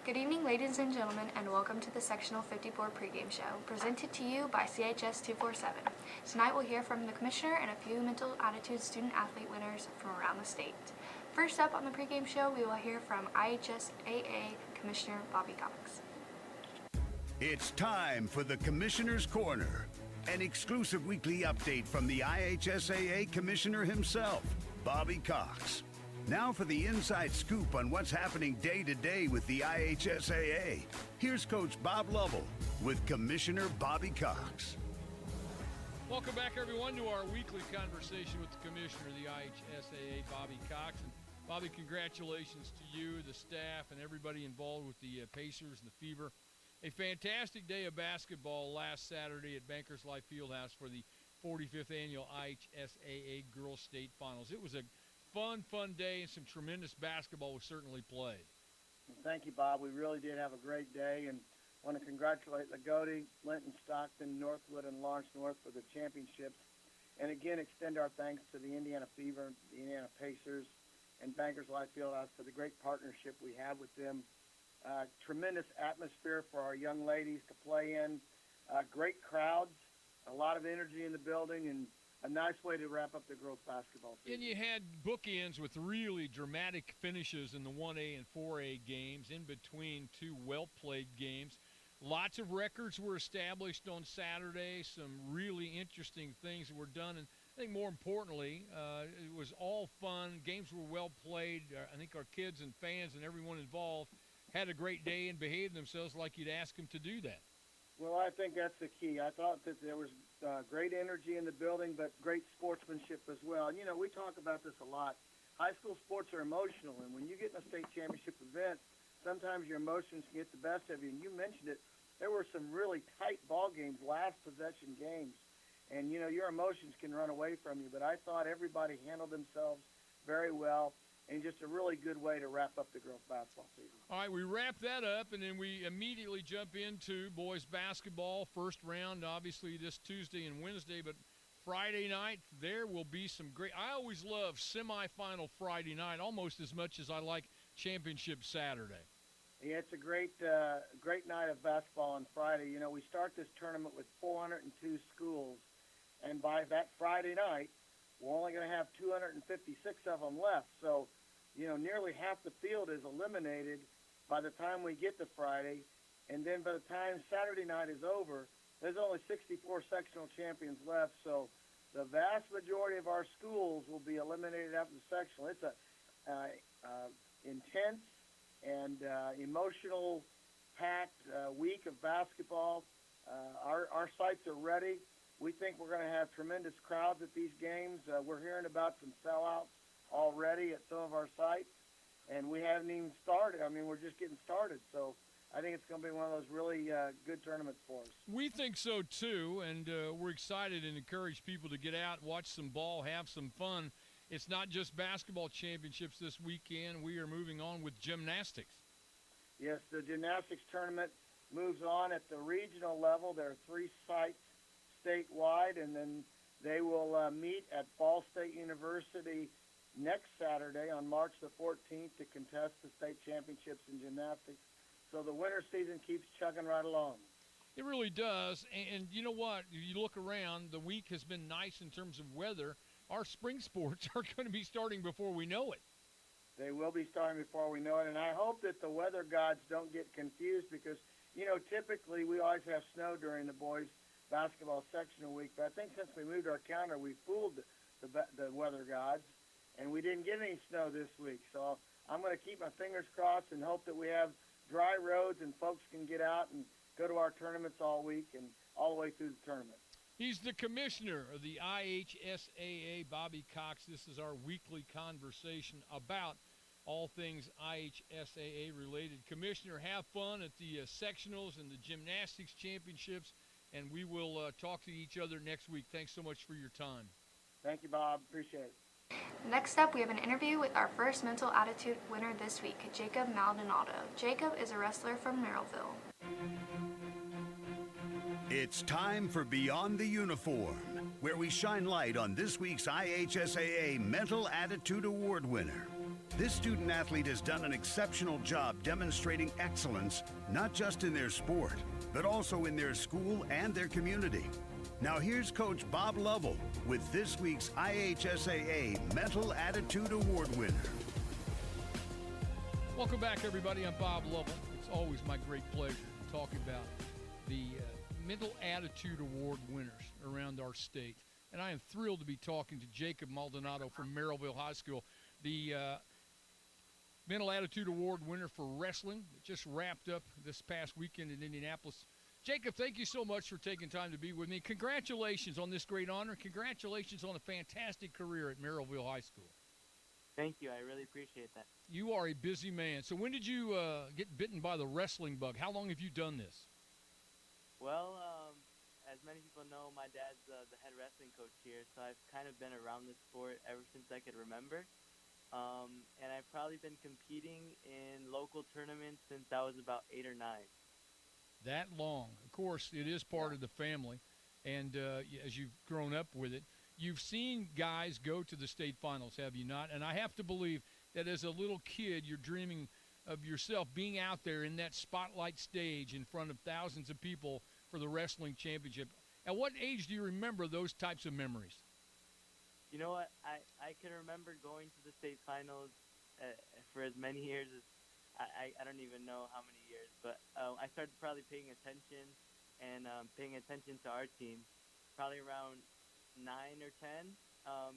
Good evening, ladies and gentlemen, and welcome to the Sectional 54 pregame show, presented to you by CHS 247. Tonight we'll hear from the commissioner and a few mental attitude student-athlete winners from around the state. First up on the pregame show, we will hear from IHSAA Commissioner Bobby Cox. It's time for the Commissioner's Corner, an exclusive weekly update from the IHSAA Commissioner himself, Bobby Cox. Now for the inside scoop on what's happening day to day with the IHSAA. Here's Coach Bob Lovell with Commissioner Bobby Cox. Welcome back, everyone, to our weekly conversation with the Commissioner of the IHSAA, Bobby Cox. And Bobby, congratulations to you, the staff, and everybody involved with the Pacers and the Fever. A fantastic day of basketball last Saturday at Bankers Life Fieldhouse for the 45th annual IHSAA Girls State Finals. It was a fun day, and some tremendous basketball was certainly played. Thank you, Bob. We really did have a great day, and want to congratulate Lagodi, Linton, Stockton, Northwood, and Lawrence North for the championships. And again, extend our thanks to the Indiana Fever, the Indiana Pacers, and Bankers Life Fieldhouse for the great partnership we have with them. Tremendous atmosphere for our young ladies to play in. Great crowds, a lot of energy in the building, and a nice way to wrap up the girls' basketball season. And you had bookends with really dramatic finishes in the 1A and 4A games, in between two well-played games. Lots of records were established on Saturday, some really interesting things were done, and I think more importantly, it was all fun. Games were well played. I think our kids and fans and everyone involved had a great day and behaved themselves like you'd ask them to do that. Well, I think that's the key. I thought that there was great energy in the building, but great sportsmanship as well. And, you know, we talk about this a lot. High school sports are emotional, and when you get in a state championship event, sometimes your emotions can get the best of you. And you mentioned it. There were some really tight ball games, last possession games. And, you know, your emotions can run away from you. But I thought everybody handled themselves very well, and just a really good way to wrap up the girls' basketball season. All right, we wrap that up, and then we immediately jump into boys' basketball. First round, obviously, this Tuesday and Wednesday, but Friday night, there will be some great – I always love semifinal Friday night almost as much as I like championship Saturday. Yeah, it's a great night of basketball on Friday. You know, we start this tournament with 402 schools, and by that Friday night, we're only going to have 256 of them left. So, you know, nearly half the field is eliminated by the time we get to Friday. And then by the time Saturday night is over, there's only 64 sectional champions left. So the vast majority of our schools will be eliminated after the sectional. It's a intense and emotional packed week of basketball. Our sites are ready. We think we're going to have tremendous crowds at these games. We're hearing about some sellouts already at some of our sites, and we haven't even started. I mean, we're just getting started. So I think it's going to be one of those really good tournaments for us. We think so, too, and we're excited and encourage people to get out, watch some ball, have some fun. It's not just basketball championships this weekend. We are moving on with gymnastics. Yes, the gymnastics tournament moves on at the regional level. There are 3 sites statewide, and then they will meet at Ball State University next Saturday on March the 14th to contest the state championships in gymnastics. So the winter season keeps chugging right along. It really does, and you know what? You look around, the week has been nice in terms of weather. Our spring sports are going to be starting before we know it. They will be starting before we know it, and I hope that the weather gods don't get confused because, you know, typically we always have snow during the boys' basketball sectional week, but I think since we moved our calendar, we fooled the weather gods, and we didn't get any snow this week. So I'm going to keep my fingers crossed and hope that we have dry roads and folks can get out and go to our tournaments all week and all the way through the tournament. He's the commissioner of the IHSAA, Bobby Cox. This is our weekly conversation about all things IHSAA related. Commissioner, have fun at the sectionals and the gymnastics championships, and we will talk to each other next week. Thanks so much for your time. Thank you, Bob. Appreciate it. Next up, we have an interview with our first mental attitude winner this week, Jacob Maldonado. Jacob is a wrestler from Merrillville. It's time for Beyond the Uniform, where we shine light on this week's IHSAA Mental Attitude Award winner. This student athlete has done an exceptional job demonstrating excellence, not just in their sport, but also in their school and their community. Now here's Coach Bob Lovell with this week's IHSAA Mental Attitude Award winner. Welcome back, everybody. I'm Bob Lovell. It's always my great pleasure to talk about the Mental Attitude Award winners around our state. And I am thrilled to be talking to Jacob Maldonado from Merrillville High School, the Mental Attitude Award winner for wrestling that just wrapped up this past weekend in Indianapolis. Jacob, thank you so much for taking time to be with me. Congratulations on this great honor. Congratulations on a fantastic career at Merrillville High School. Thank you. I really appreciate that. You are a busy man. So when did you get bitten by the wrestling bug? How long have you done this? Well, as many people know, my dad's the head wrestling coach here, so I've kind of been around the sport ever since I could remember. And I've probably been competing in local tournaments since I was about 8 or 9. That long. Of course, it is part of the family. And as you've grown up with it, you've seen guys go to the state finals, have you not? And I have to believe that as a little kid, you're dreaming of yourself being out there in that spotlight stage in front of thousands of people for the wrestling championship. At what age do you remember those types of memories? You know what? I can remember going to the state finals for as many years as I don't even know how many years, but I started probably paying attention and paying attention to our team probably around 9 or 10,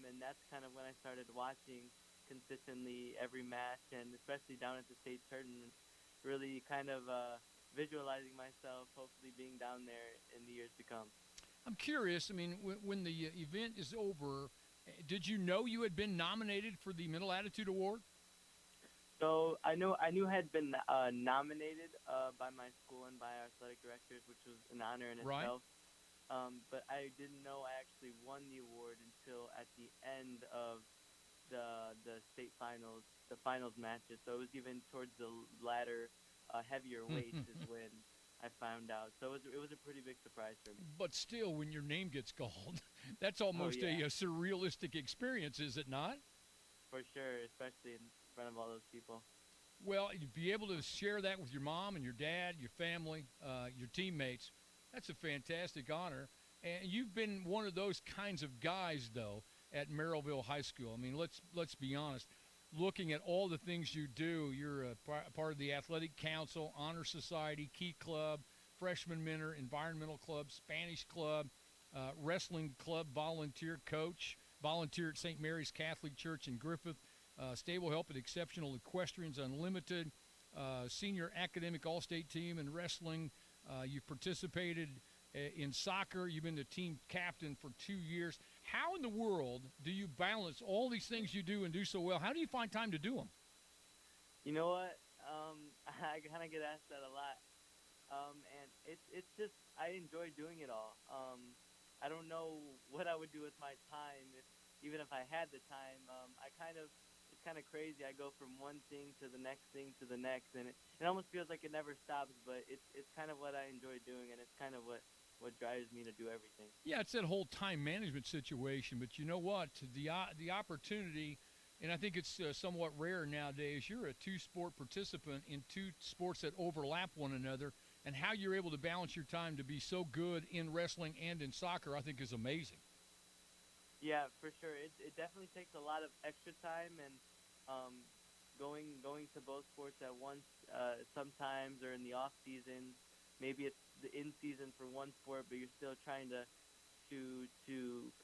and that's kind of when I started watching consistently every match, and especially down at the state tournament, really kind of visualizing myself hopefully being down there in the years to come. I'm curious, I mean, when the event is over, did you know you had been nominated for the Mental Attitude Award? So I knew I had been nominated by my school and by our athletic directors, which was an honor in itself. But I didn't know I actually won the award until at the end of the state finals, the finals matches. So it was even towards the latter, heavier weights is when I found out. So it was a pretty big surprise for me. But still, when your name gets called, that's almost a surrealistic experience, is it not? For sure, especially in front of all those people. Well, you'd be able to share that with your mom and your dad, your family, your teammates. That's a fantastic honor. And you've been one of those kinds of guys, though, at Merrillville High School. I mean, let's be honest. Looking at all the things you do, you're a part of the Athletic Council, Honor Society, Key Club, Freshman Mentor, Environmental Club, Spanish Club, Wrestling Club, volunteer coach, volunteer at St. Mary's Catholic Church in Griffith, stable help at Exceptional Equestrians Unlimited, senior academic all-state team in wrestling. You've participated in soccer. You've been the team captain for 2 years. How in the world do you balance all these things you do and do so well? How do you find time to do them? You know what? I kind of get asked that a lot. And it's just, I enjoy doing it all. I don't know what I would do with my time even if I had the time. It's kind of crazy. I go from one thing to the next thing to the next, and it almost feels like it never stops, but it's kind of what I enjoy doing, and it's kind of what drives me to do everything. Yeah, it's that whole time management situation, but you know what? The opportunity, and I think it's somewhat rare nowadays, you're a two-sport participant in two sports that overlap one another, and how you're able to balance your time to be so good in wrestling and in soccer, I think is amazing. Yeah, for sure. It definitely takes a lot of extra time, and going to both sports at once sometimes, or in the off season. Maybe it's the in season for one sport, but you're still trying to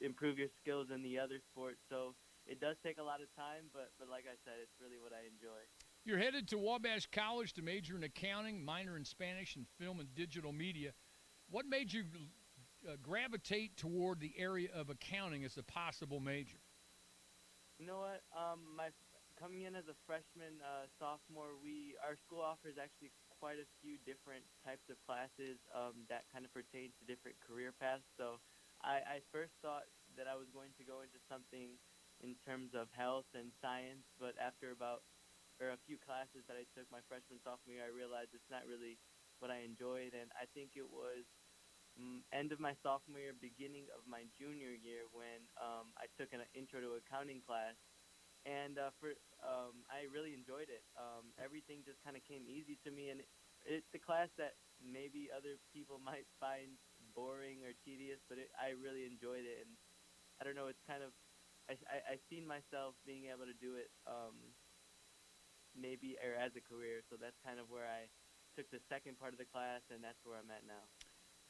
improve your skills in the other sport. So it does take a lot of time, but like I said, it's really what I enjoy. You're headed to Wabash College to major in accounting, minor in Spanish, and film and digital media. What made you gravitate toward the area of accounting as a possible major? You know what? Coming in as a freshman, sophomore, our school offers actually quite a few different types of classes that kind of pertain to different career paths. So I first thought that I was going to go into something in terms of health and science, but after a few classes that I took my freshman, sophomore year, I realized it's not really what I enjoyed, and I think it was end of my sophomore year, beginning of my junior year when I took an intro to accounting class, and I really enjoyed it. Everything just kind of came easy to me, and it's a class that maybe other people might find boring or tedious, but I really enjoyed it, and I don't know, it's kind of I seen myself being able to do it maybe or as a career, so that's kind of where I took the second part of the class, and that's where I'm at now.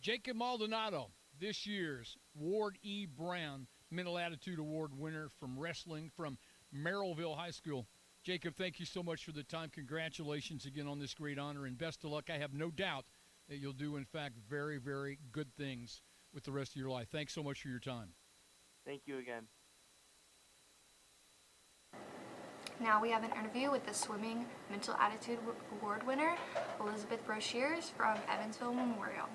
Jacob Maldonado, this year's Ward E. Brown Mental Attitude Award winner from wrestling from Merrillville High School. Jacob, thank you so much for the time. Congratulations again on this great honor, and best of luck. I have no doubt that you'll do, in fact, very, very good things with the rest of your life. Thanks so much for your time. Thank you again. Now we have an interview with the Swimming Mental Attitude Award winner, Elizabeth Broshears from Evansville Memorial.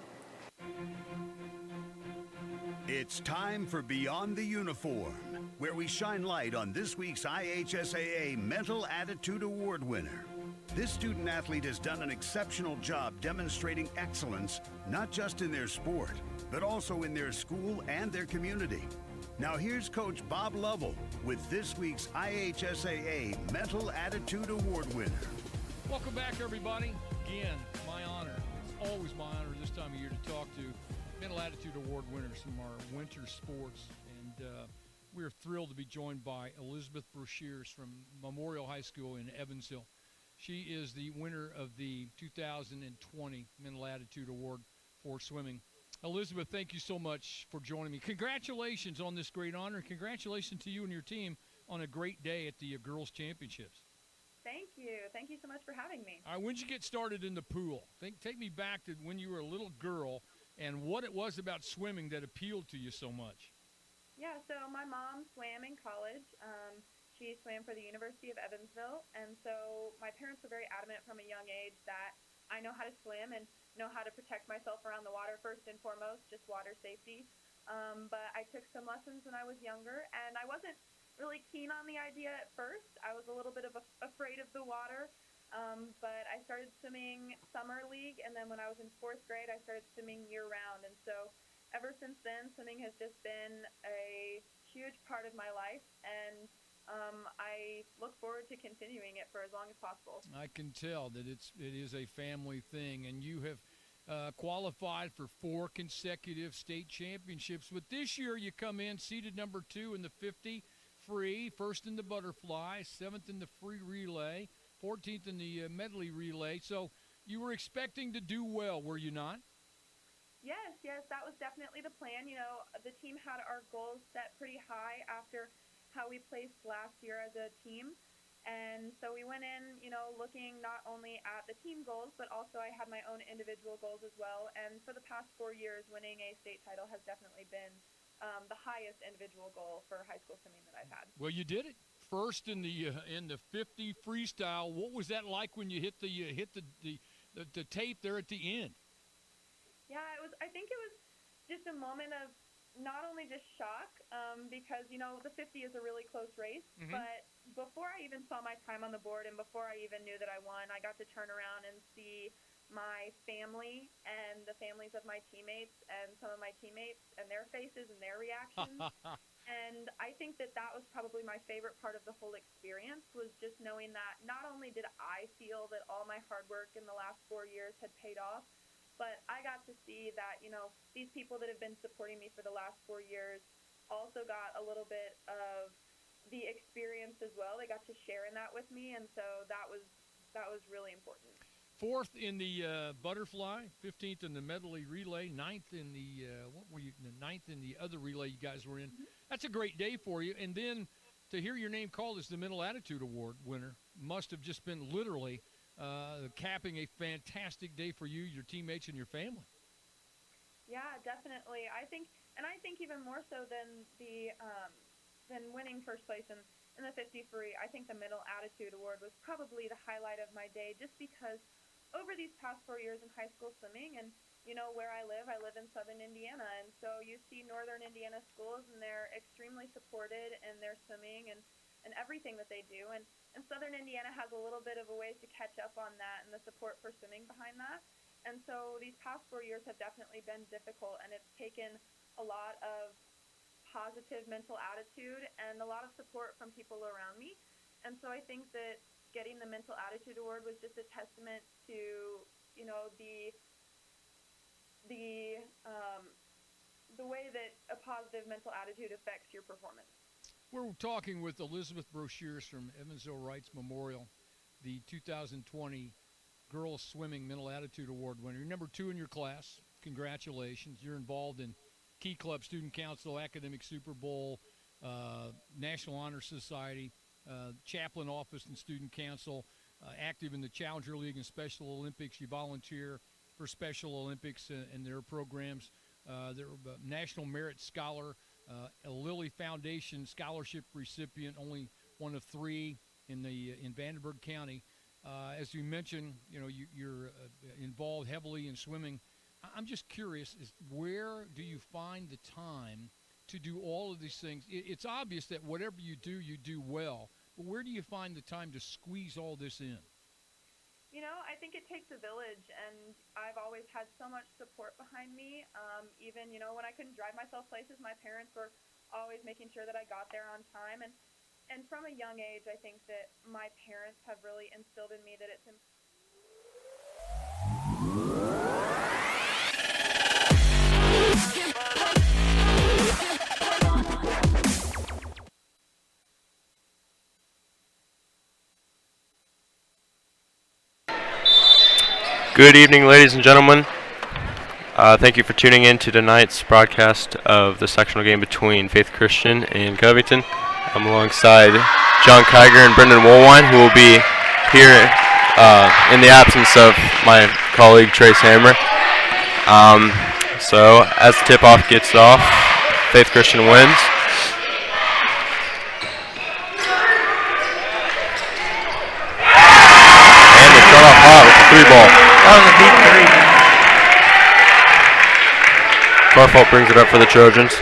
It's time for Beyond the Uniform, where we shine light on this week's IHSAA Mental Attitude Award winner. This student athlete has done an exceptional job demonstrating excellence, not just in their sport, but also in their school and their community. Now here's Coach Bob Lovell with this week's IHSAA Mental Attitude Award winner. Welcome back, everybody. Again, my honor. It's always my honor this time of year to talk to Mental Attitude Award winners from our winter sports. And we're thrilled to be joined by Elizabeth Broshears from Memorial High School in Evansville. She is the winner of the 2020 Mental Attitude Award for swimming. Elizabeth, thank you so much for joining me. Congratulations on this great honor. Congratulations to you and your team on a great day at the Girls' Championships. Thank you. Thank you so much for having me. All right, when did you get started in the pool? Take me back to when you were a little girl and what it was about swimming that appealed to you so much. Yeah, so my mom swam in college. She swam for the University of Evansville, and so my parents were very adamant from a young age that I know how to swim and know how to protect myself around the water first and foremost, just water safety. But I took some lessons when I was younger, and I wasn't really keen on the idea at first. I was a little bit afraid of the water, but I started swimming summer league, and then when I was in 4th grade, I started swimming year-round. And so ever since then, swimming has just been a huge part of my life, and I look forward to continuing it for as long as possible. I can tell that it is a family thing, and you have qualified for 4 consecutive state championships. But this year you come in seeded number 2 in the 50 free, 1st in the butterfly, 7th in the free relay, 14th in the medley relay. So you were expecting to do well, were you not? Yes, that was definitely the plan. You know, the team had our goals set pretty high after how we placed last year as a team. And so we went in, you know, looking not only at the team goals, but also I had my own individual goals as well. And for the past 4 years, winning a state title has definitely been the highest individual goal for high school swimming that I've had. Well, you did it. First in the 50 freestyle. What was that like when you hit the tape there at the end? Yeah, I think it was just a moment of not only just shock, because, you know, the 50 is a really close race, but before I even saw my time on the board and before I even knew that I won, I got to turn around and see my family and the families of my teammates and some of my teammates and their faces and their reactions. And I think that was probably my favorite part of the whole experience, was just knowing that not only did I feel that all my hard work in the last 4 years had paid off, but I got to see that, you know, these people that have been supporting me for the last 4 years also got a little bit of the experience as well. They got to share in that with me, and so that was really important. 4th in the butterfly, 15th in the medley relay, 9th in the the 9th in the other relay you guys were in. That's a great day for you. And then to hear your name called as the Mental Attitude Award winner must have just been literally capping a fantastic day for you, your teammates, and your family. Yeah, definitely. I think even more so than winning first place in the 50 free, I think the Mental Attitude Award was probably the highlight of my day, just because over these past 4 years in high school swimming, and you know where I live in southern Indiana, and so you see northern Indiana schools, and they're extremely supported in their swimming and everything that they do, and southern Indiana has a little bit of a ways to catch up on that and the support for swimming behind that. And so these past 4 years have definitely been difficult, and it's taken a lot of positive mental attitude and a lot of support from people around me And so I think that getting the mental attitude award was just a testament to, you know, the way that a positive mental attitude affects your performance. We're talking with Elizabeth Brochures from Evansville Wrights Memorial, the 2020 Girls Swimming Mental Attitude Award winner. You're number 2 in your class. Congratulations. You're involved in Key Club, Student Council, Academic Super Bowl, National Honor Society, Chaplain Office and Student Council, active in the Challenger League and Special Olympics. You volunteer for Special Olympics and their programs. They're a National Merit Scholar, a Lilly Foundation scholarship recipient, only one of 3 in Vandenberg County. As you mentioned, you know, you're involved heavily in swimming. I'm just curious, where do you find the time to do all of these things? It's obvious that whatever you do well, but where do you find the time to squeeze all this in? You know, I think it takes a village, and I've always had so much support behind me. Even, you know, when I couldn't drive myself places, my parents were always making sure that I got there on time. And from a young age, I think that my parents have really instilled in me that it's important. Good evening, ladies and gentlemen. Thank you for tuning in to tonight's broadcast of the sectional game between Faith Christian and Covington. I'm alongside John Kiger and Brendan Woolwine, who will be here in the absence of my colleague Trace Hammer. So as the tip-off gets off, Faith Christian wins. And they start off hot with a 3-ball. That was a deep 3. Carfault brings it up for the Trojans.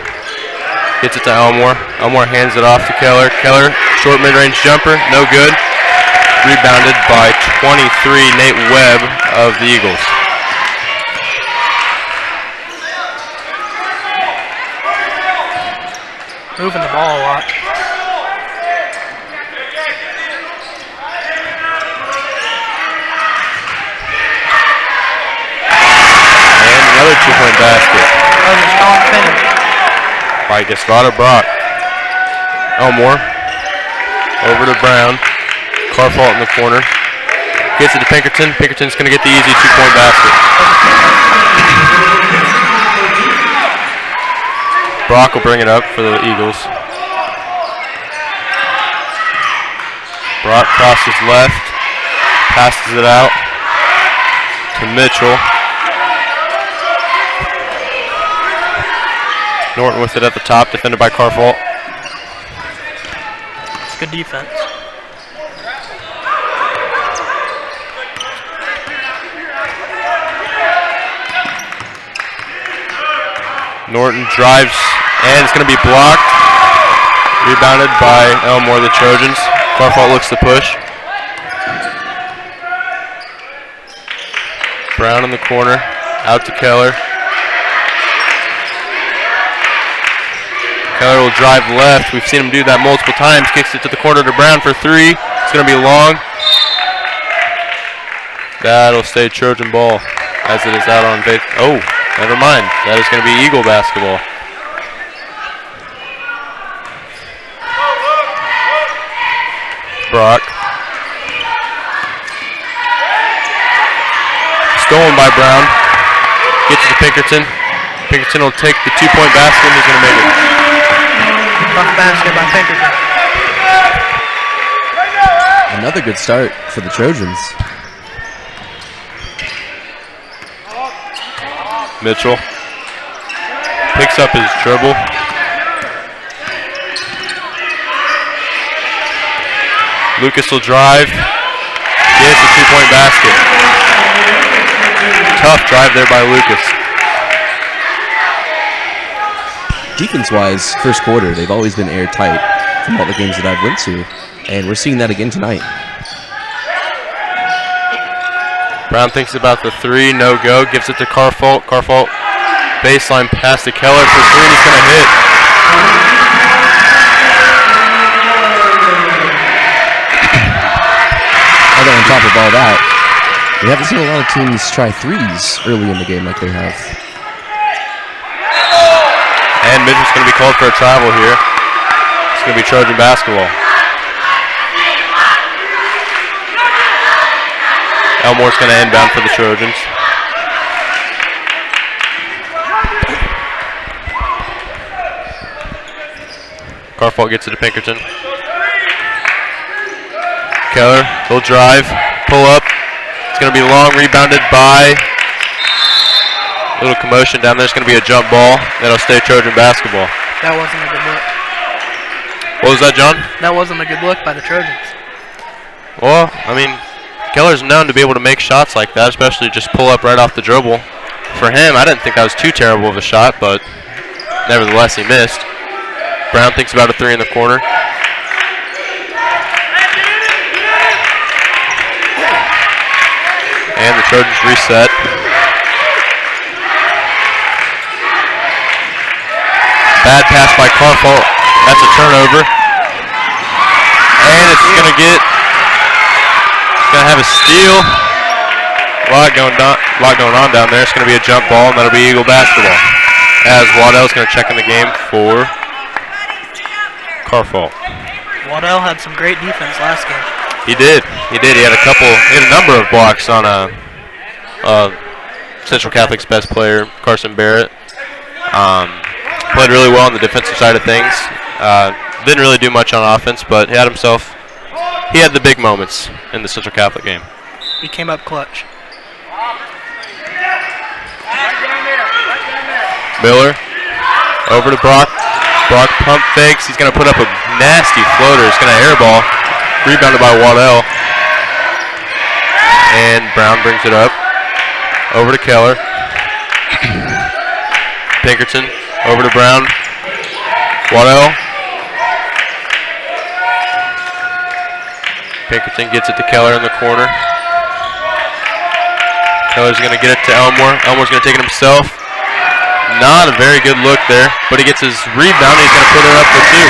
Gets it to Elmore. Elmore hands it off to Keller. Keller, short mid-range jumper, no good. Rebounded by 23, Nate Webb of the Eagles. Moving the ball a lot. And another 2-point basket. That was a strong finish. By Gasvada Brock. Elmore. Over to Brown. Carfault in the corner. Gets it to Pinkerton. Pinkerton's going to get the easy 2-point basket. Brock will bring it up for the Eagles. Brock crosses left. Passes it out to Mitchell. Norton with it at the top, defended by Carfault. It's good defense. Norton drives, and it's going to be blocked. Rebounded by Elmore, the Trojans. Carfault looks to push. Brown in the corner, out to Keller. Keller will drive left. We've seen him do that multiple times. Kicks it to the corner to Brown for 3. It's going to be long. That'll stay Trojan ball as it is out on base. Oh, never mind. That is going to be Eagle basketball. Brock. Stolen by Brown. Gets it to Pinkerton. Pinkerton will take the 2-point basket and he's going to make it. Tough basket by Pinkerton. Another good start for the Trojans. Mitchell picks up his dribble. Lucas will drive. Gets a 2-point basket. Tough drive there by Lucas. Defense-wise, first quarter, they've always been airtight from all the games that I've went to, and we're seeing that again tonight. Brown thinks about the 3, no go, gives it to Carfault. Carfault, baseline pass to Keller for 3, and he's going to hit. top of all that, we haven't seen a lot of teams try threes early in the game like they have. And Mitchell's going to be called for a travel here. It's going to be Trojan basketball. Elmore's going to inbound for the Trojans. Carfault gets it to Pinkerton. Keller, he'll drive, pull up. It's going to be long, rebounded by. A little commotion down there. It's going to be a jump ball. That'll stay Trojan basketball. That wasn't a good look. What was that, John? That wasn't a good look by the Trojans. Well, I mean, Keller's known to be able to make shots like that, especially just pull up right off the dribble. For him, I didn't think that was too terrible of a shot, but nevertheless, he missed. Brown thinks about a three in the corner. And the Trojans reset. Bad pass by Carfault. That's a turnover. And it's going to have a steal. A lot going on down there. It's going to be a jump ball, and that'll be Eagle basketball. As Waddell's going to check in the game for Carfault. Waddell had some great defense last game. He did. He had a number of blocks on Central Catholic's best player, Carson Barrett. Played really well on the defensive side of things. Didn't really do much on offense, but he had the big moments in the Central Catholic game. He came up clutch. Miller over to Brock. Brock pump fakes. He's going to put up a nasty floater. It's going to airball. Rebounded by Waddell. And Brown brings it up. Over to Keller. Pinkerton over to Brown. Waddell. Pinkerton gets it to Keller in the corner. Keller's going to get it to Elmore. Elmore's going to take it himself. Not a very good look there, but he gets his rebound. He's going to put it up for two.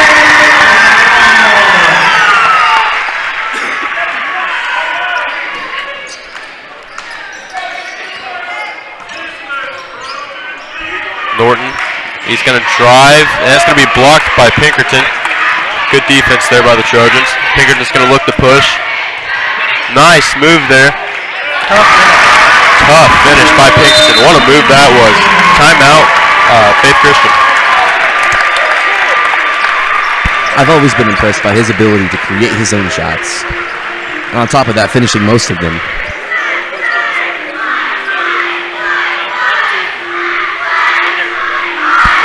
Norton, he's going to drive, and that's going to be blocked by Pinkerton. Good defense there by the Trojans. Pinkerton's going to look to push. Nice move there. Tough finish by Pinkerton. What a move that was. Timeout, Faith Christian. I've always been impressed by his ability to create his own shots. And on top of that, finishing most of them.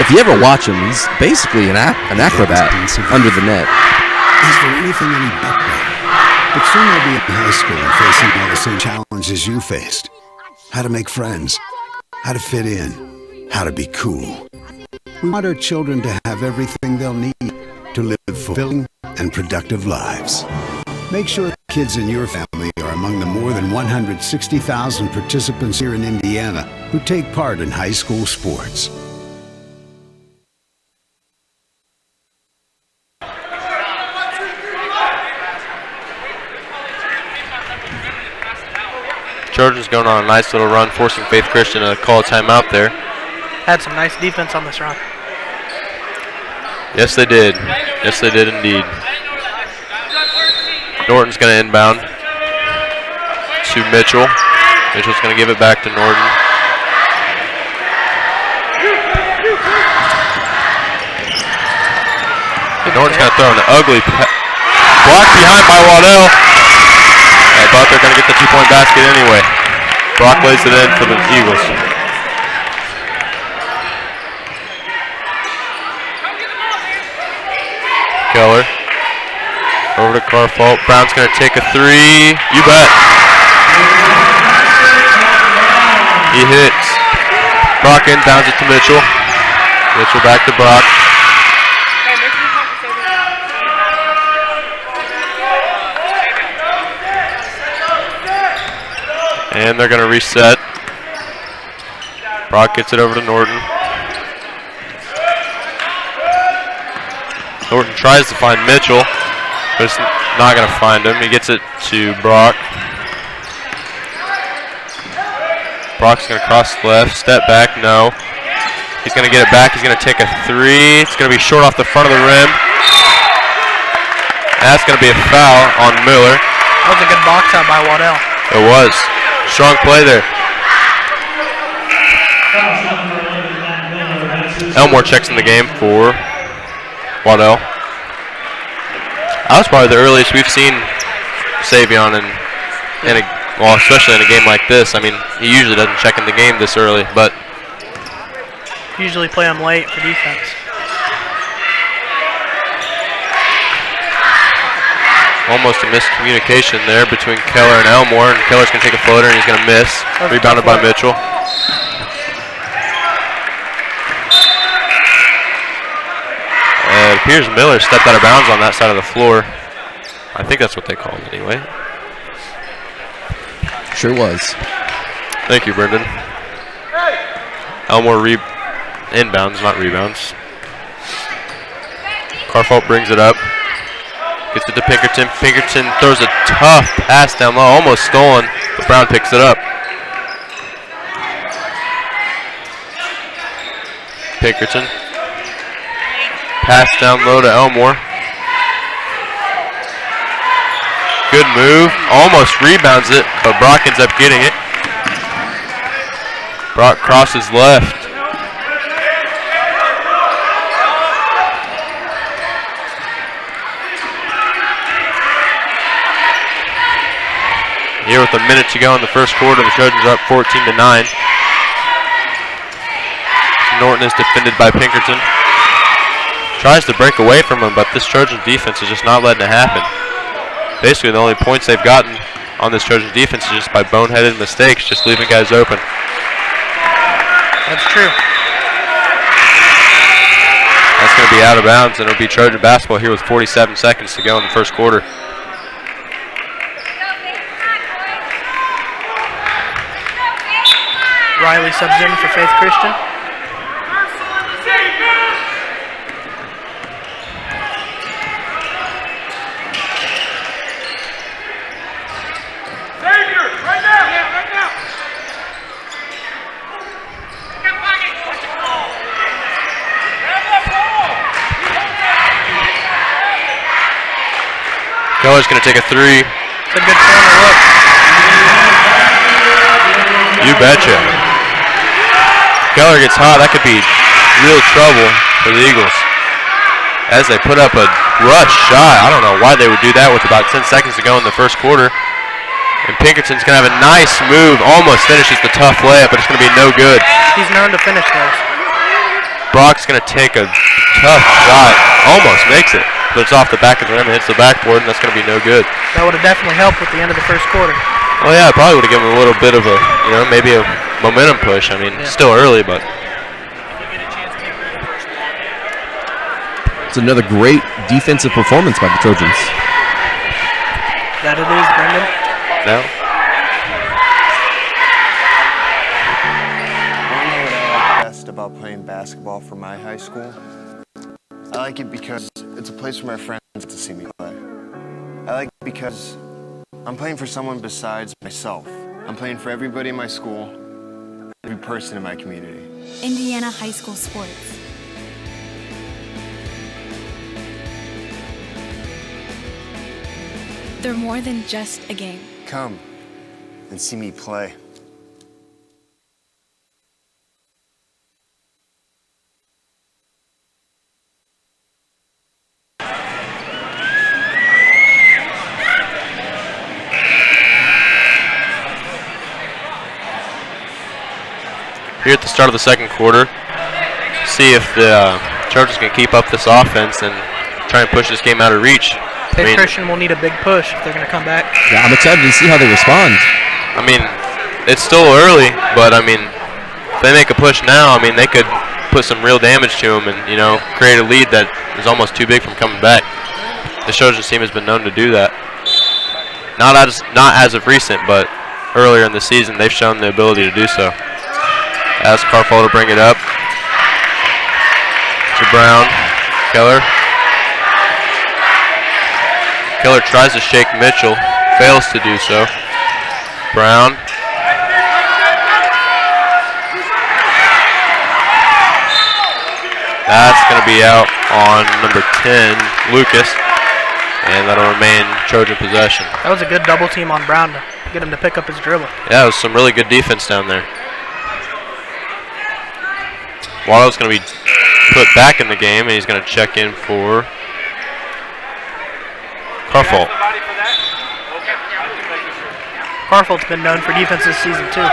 If you ever watch him, he's basically an acrobat under the net. Is there anything any better? But soon they'll be in high school and facing all the same challenges you faced. How to make friends, how to fit in, how to be cool. We want our children to have everything they'll need to live fulfilling and productive lives. Make sure kids in your family are among the more than 160,000 participants here in Indiana who take part in high school sports. Trojans going on a nice little run, forcing Faith Christian to call a timeout there. Had some nice defense on this run. Yes, they did. Yes, they did indeed. Norton's going to inbound to Mitchell. Mitchell's going to give it back to Norton. And Norton's going to throw an ugly block behind by Waddell. I thought they're going to get the two-point basket anyway. Brock lays it in for the Eagles. Keller over to Carfault. Brown's going to take a three. You bet. He hits. Brock inbounds it to Mitchell. Mitchell back to Brock. And they're going to reset. Brock gets it over to Norton. Norton tries to find Mitchell, but it's not going to find him. He gets it to Brock. Brock's going to cross left, step back, no. He's going to get it back. He's going to take a three. It's going to be short off the front of the rim. That's going to be a foul on Miller. That was a good box out by Waddell. It was. Strong play there. Elmore checks in the game for Waddell. That was probably the earliest we've seen Savion well, especially in a game like this. I mean, he usually doesn't check in the game this early, but usually play him late for defense. almost a miscommunication there between Keller and Elmore, and Keller's going to take a floater and he's going to miss. Rebounded by Mitchell. It appears Miller stepped out of bounds on that side of the floor. I think that's what they call it anyway. Sure was. Thank you, Brendan. Elmore inbounds, not rebounds. Carfault brings it up. Gets it to Pinkerton. Pinkerton throws a tough pass down low, almost stolen, but Brown picks it up. Pinkerton. Pass down low to Elmore. Good move. Almost rebounds it, but Brock ends up getting it. Brock crosses left. Here with a minute to go in the first quarter, the Trojans are up 14-9. Norton is defended by Pinkerton. Tries to break away from him, but this Trojan defense is just not letting it happen. Basically, the only points they've gotten on this Trojan defense is just by boneheaded mistakes, just leaving guys open. That's true. That's going to be out of bounds, and it'll be Trojan basketball here with 47 seconds to go in the first quarter. Riley subs in for Faith Christian. Keller's going to take a three. It's a good corner look. You betcha. Keller gets hot. That could be real trouble for the Eagles. As they put up a rush shot. I don't know why they would do that with about 10 seconds to go in the first quarter. And Pinkerton's going to have a nice move. Almost finishes the tough layup, but it's going to be no good. He's known to finish those. Brock's going to take a tough shot. Almost makes it. But it's off the back of the rim and hits the backboard, and that's going to be no good. That would have definitely helped with the end of the first quarter. Well, yeah, it probably would have given him a little bit of a, maybe a momentum push. I mean, still early, but. It's another great defensive performance by the Trojans. That it is, Brendan. No. I don't know what I like best about playing basketball for my high school. I like it because it's a place where my friends get to see me play. I like it because I'm playing for someone besides myself. I'm playing for everybody in my school, every person in my community. Indiana high school sports. They're more than just a game. Come and see me play. Here at the start of the second quarter, see if the Trojans can keep up this offense and try and push this game out of reach. Faith Christian will need a big push if they're going to come back. Yeah, I'm excited to see how they respond. I mean, it's still early, but I mean, if they make a push now, I mean, they could put some real damage to them and, create a lead that is almost too big from coming back. The Trojans team has been known to do that. Not as of recent, but earlier in the season, they've shown the ability to do so. Ask Carfall to bring it up to Brown. Keller. Keller tries to shake Mitchell, fails to do so. Brown. That's going to be out on number 10, Lucas, and that'll remain Trojan possession. That was a good double team on Brown to get him to pick up his dribble. Yeah, it was some really good defense down there. Wallo's going to be put back in the game, and he's going to check in for Carfault. Carfault's been known for defense this season too.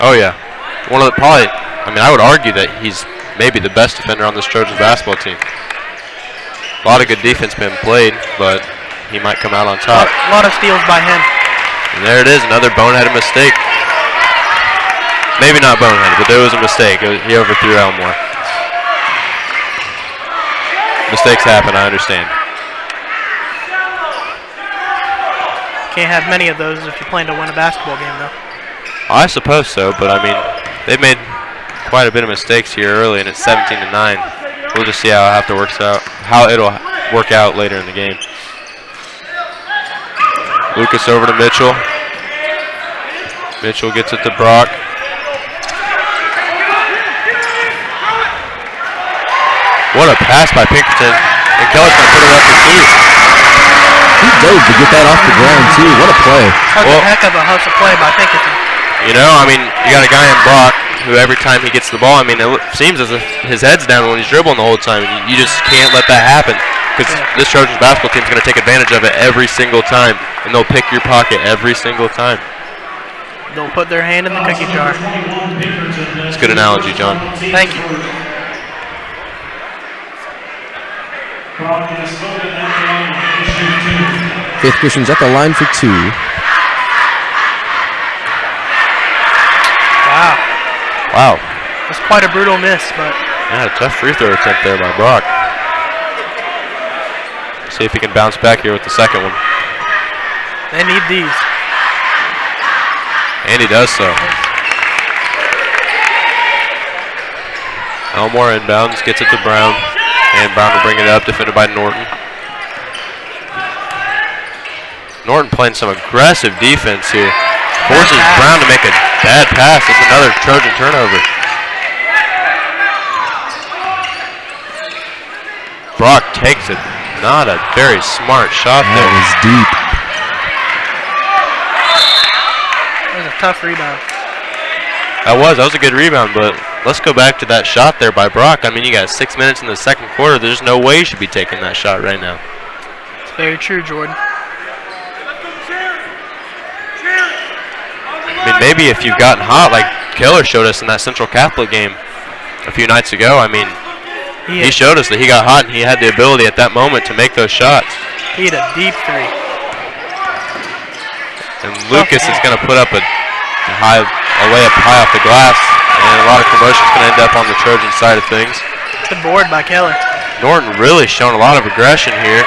Oh yeah, I would argue that he's maybe the best defender on this Trojans basketball team. A lot of good defense been played, but he might come out on top. A lot of steals by him. And there it is, another boneheaded mistake. Maybe not boneheaded, but there was a mistake. He overthrew Elmore. Mistakes happen, I understand. Can't have many of those if you're playing to win a basketball game, though. I suppose so, but I mean, they've made quite a bit of mistakes here early, and it's 17-9. We'll just see how it'll work out later in the game. Lucas over to Mitchell. Mitchell gets it to Brock. What a pass by Pinkerton, and Keller's going to put it up for two. He dove to get that off the ground, too. What a play. That was a heck of a hustle play by Pinkerton. You know, I mean, you got a guy in Brock who every time he gets the ball, I mean, it seems as if his head's down when he's dribbling the whole time. And you just can't let that happen because this Trojans basketball team is going to take advantage of it every single time, and they'll pick your pocket every single time. They'll put their hand in the cookie jar. It's a good analogy, John. Thank you. Faith Christian's at the line for two. Wow. That's quite a brutal miss, but... Yeah, a tough free throw attempt there by Brock. See if he can bounce back here with the second one. They need these. And he does so. Elmore inbounds, gets it to Brown. And Brown will bring it up, defended by Norton. Norton playing some aggressive defense here. Forces Brown to make a bad pass. It's another Trojan turnover. Brock takes it. Not a very smart shot there. That was deep. That was a tough rebound. That was a good rebound, but let's go back to that shot there by Brock. I mean, you got 6 minutes in the second quarter. There's no way you should be taking that shot right now. It's very true, Jordan. I mean, maybe if you've gotten hot, like Keller showed us in that Central Catholic game a few nights ago, I mean, he showed us that he got hot and he had the ability at that moment to make those shots. He hit a deep three. And Lucas is going to put up a layup high off the glass, and a lot of commotion is going to end up on the Trojan side of things. Good board by Keller. Norton really showing a lot of aggression here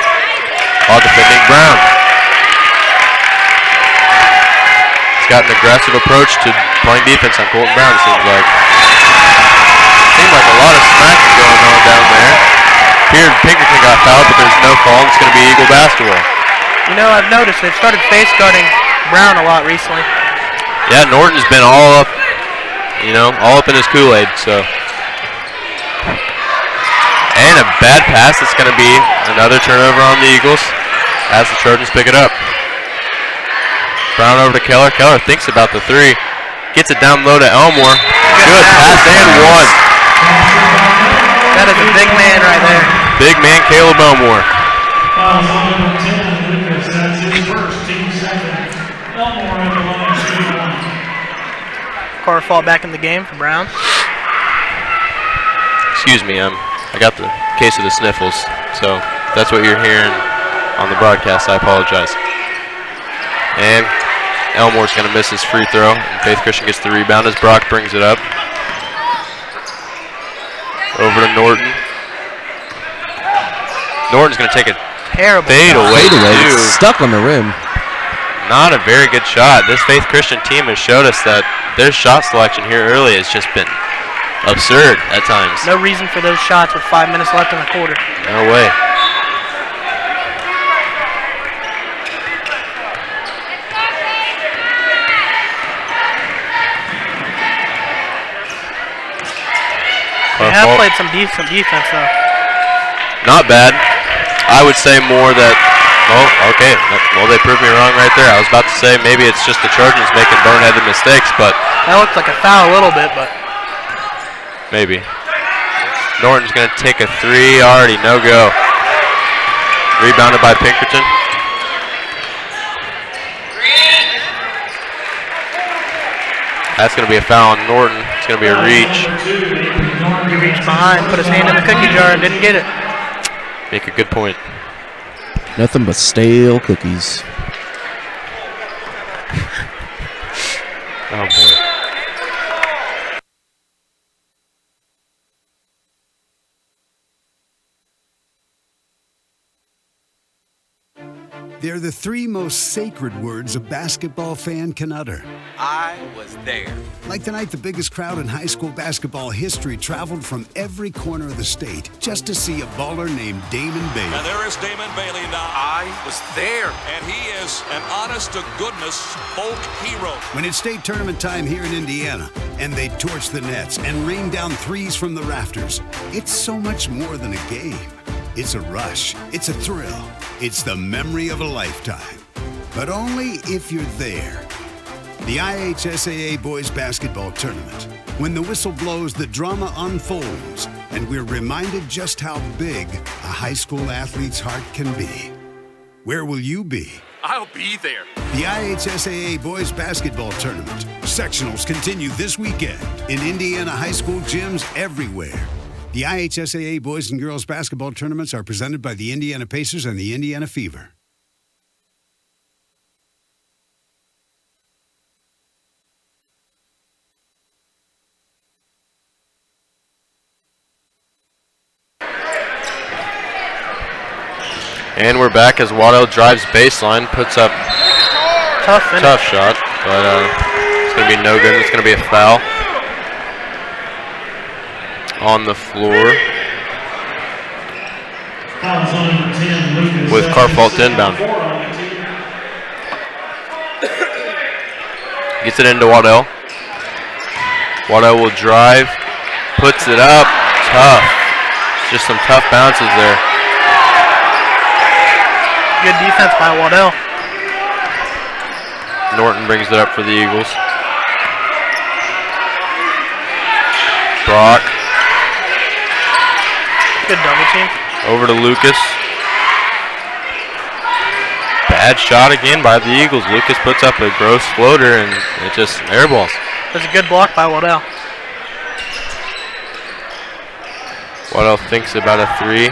while defending Brown. He's got an aggressive approach to playing defense on Colton Brown, it seems like. Seemed like a lot of smacking going on down there. Here, Pinkerton got fouled, but there's no call. It's going to be Eagle basketball. You know, I've noticed they've started face guarding Brown a lot recently. Yeah, Norton's been all up in his Kool-Aid, so. And a bad pass. It's going to be another turnover on the Eagles as the Trojans pick it up. Brown over to Keller. Keller thinks about the three. Gets it down low to Elmore. Good pass and one. That is a big man right there. Big man Caleb Elmore. Carfault back in the game for Brown. Excuse me, I got the case of the sniffles, so if that's what you're hearing on the broadcast, I apologize. And Elmore's going to miss his free throw, and Faith Christian gets the rebound as Brock brings it up. Over to Norton. Norton's going to take a terrible fade away. Stuck on the rim. Not a very good shot. This Faith Christian team has showed us that their shot selection here early has just been absurd at times. No reason for those shots with 5 minutes left in the quarter. No way. They have played some decent defense, though. Not bad. I would say more that, oh, okay. Well, they proved me wrong right there. I was about to say maybe it's just the Trojans making boneheaded mistakes, but. That looked like a foul a little bit, but. Maybe. Norton's going to take a three. Already no go. Rebounded by Pinkerton. That's going to be a foul on Norton. It's going to be a reach. He reached behind, put his hand in the cookie jar, and didn't get it. Make a good point. Nothing but stale cookies. Oh, boy. They're the three most sacred words a basketball fan can utter. I was there. Like the night the biggest crowd in high school basketball history traveled from every corner of the state just to see a baller named Damon Bailey. And there is Damon Bailey now. I was there. And he is an honest-to-goodness folk hero. When it's state tournament time here in Indiana, and they torch the nets and rain down threes from the rafters, it's so much more than a game. It's a rush. It's a thrill. It's the memory of a lifetime. But only if you're there. The IHSAA Boys Basketball Tournament. When the whistle blows, the drama unfolds, and we're reminded just how big a high school athlete's heart can be. Where will you be? I'll be there. The IHSAA Boys Basketball Tournament. Sectionals continue this weekend in Indiana high school gyms everywhere. The IHSAA Boys and Girls Basketball Tournaments are presented by the Indiana Pacers and the Indiana Fever. And we're back as Waddell drives baseline, puts up tough shot, but it's going to be no good. It's going to be a foul on the floor with Carfault inbound. Gets it into Waddell. Waddell will drive, puts it up, tough. Just some tough bounces there. Good defense by Waddell. Norton brings it up for the Eagles. Brock. Good double team. Over to Lucas. Bad shot again by the Eagles. Lucas puts up a gross floater and it just airballs. That's a good block by Waddell. Waddell thinks about a three.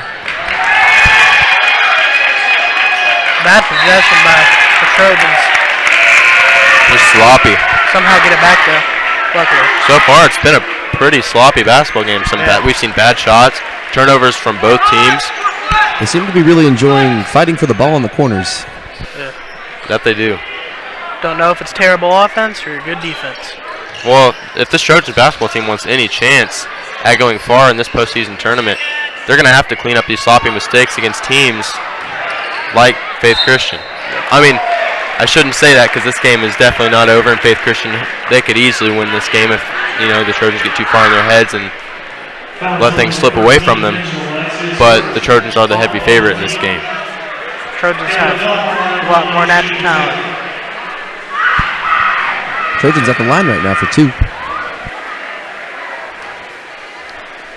Bad possession by the Trojans. Just sloppy. Somehow get it back though, luckily. So far it's been a pretty sloppy basketball game. We've seen bad shots, turnovers from both teams. They seem to be really enjoying fighting for the ball in the corners. Yeah. That they do. Don't know if it's terrible offense or good defense. Well, if this Trojans basketball team wants any chance at going far in this postseason tournament, they're going to have to clean up these sloppy mistakes against teams like Faith Christian. I mean, I shouldn't say that because this game is definitely not over, and Faith Christian, they could easily win this game if, the Trojans get too far in their heads and let things slip away from them. But the Trojans are the heavy favorite in this game. Trojans have a lot more natural talent. Trojans at the line right now for two.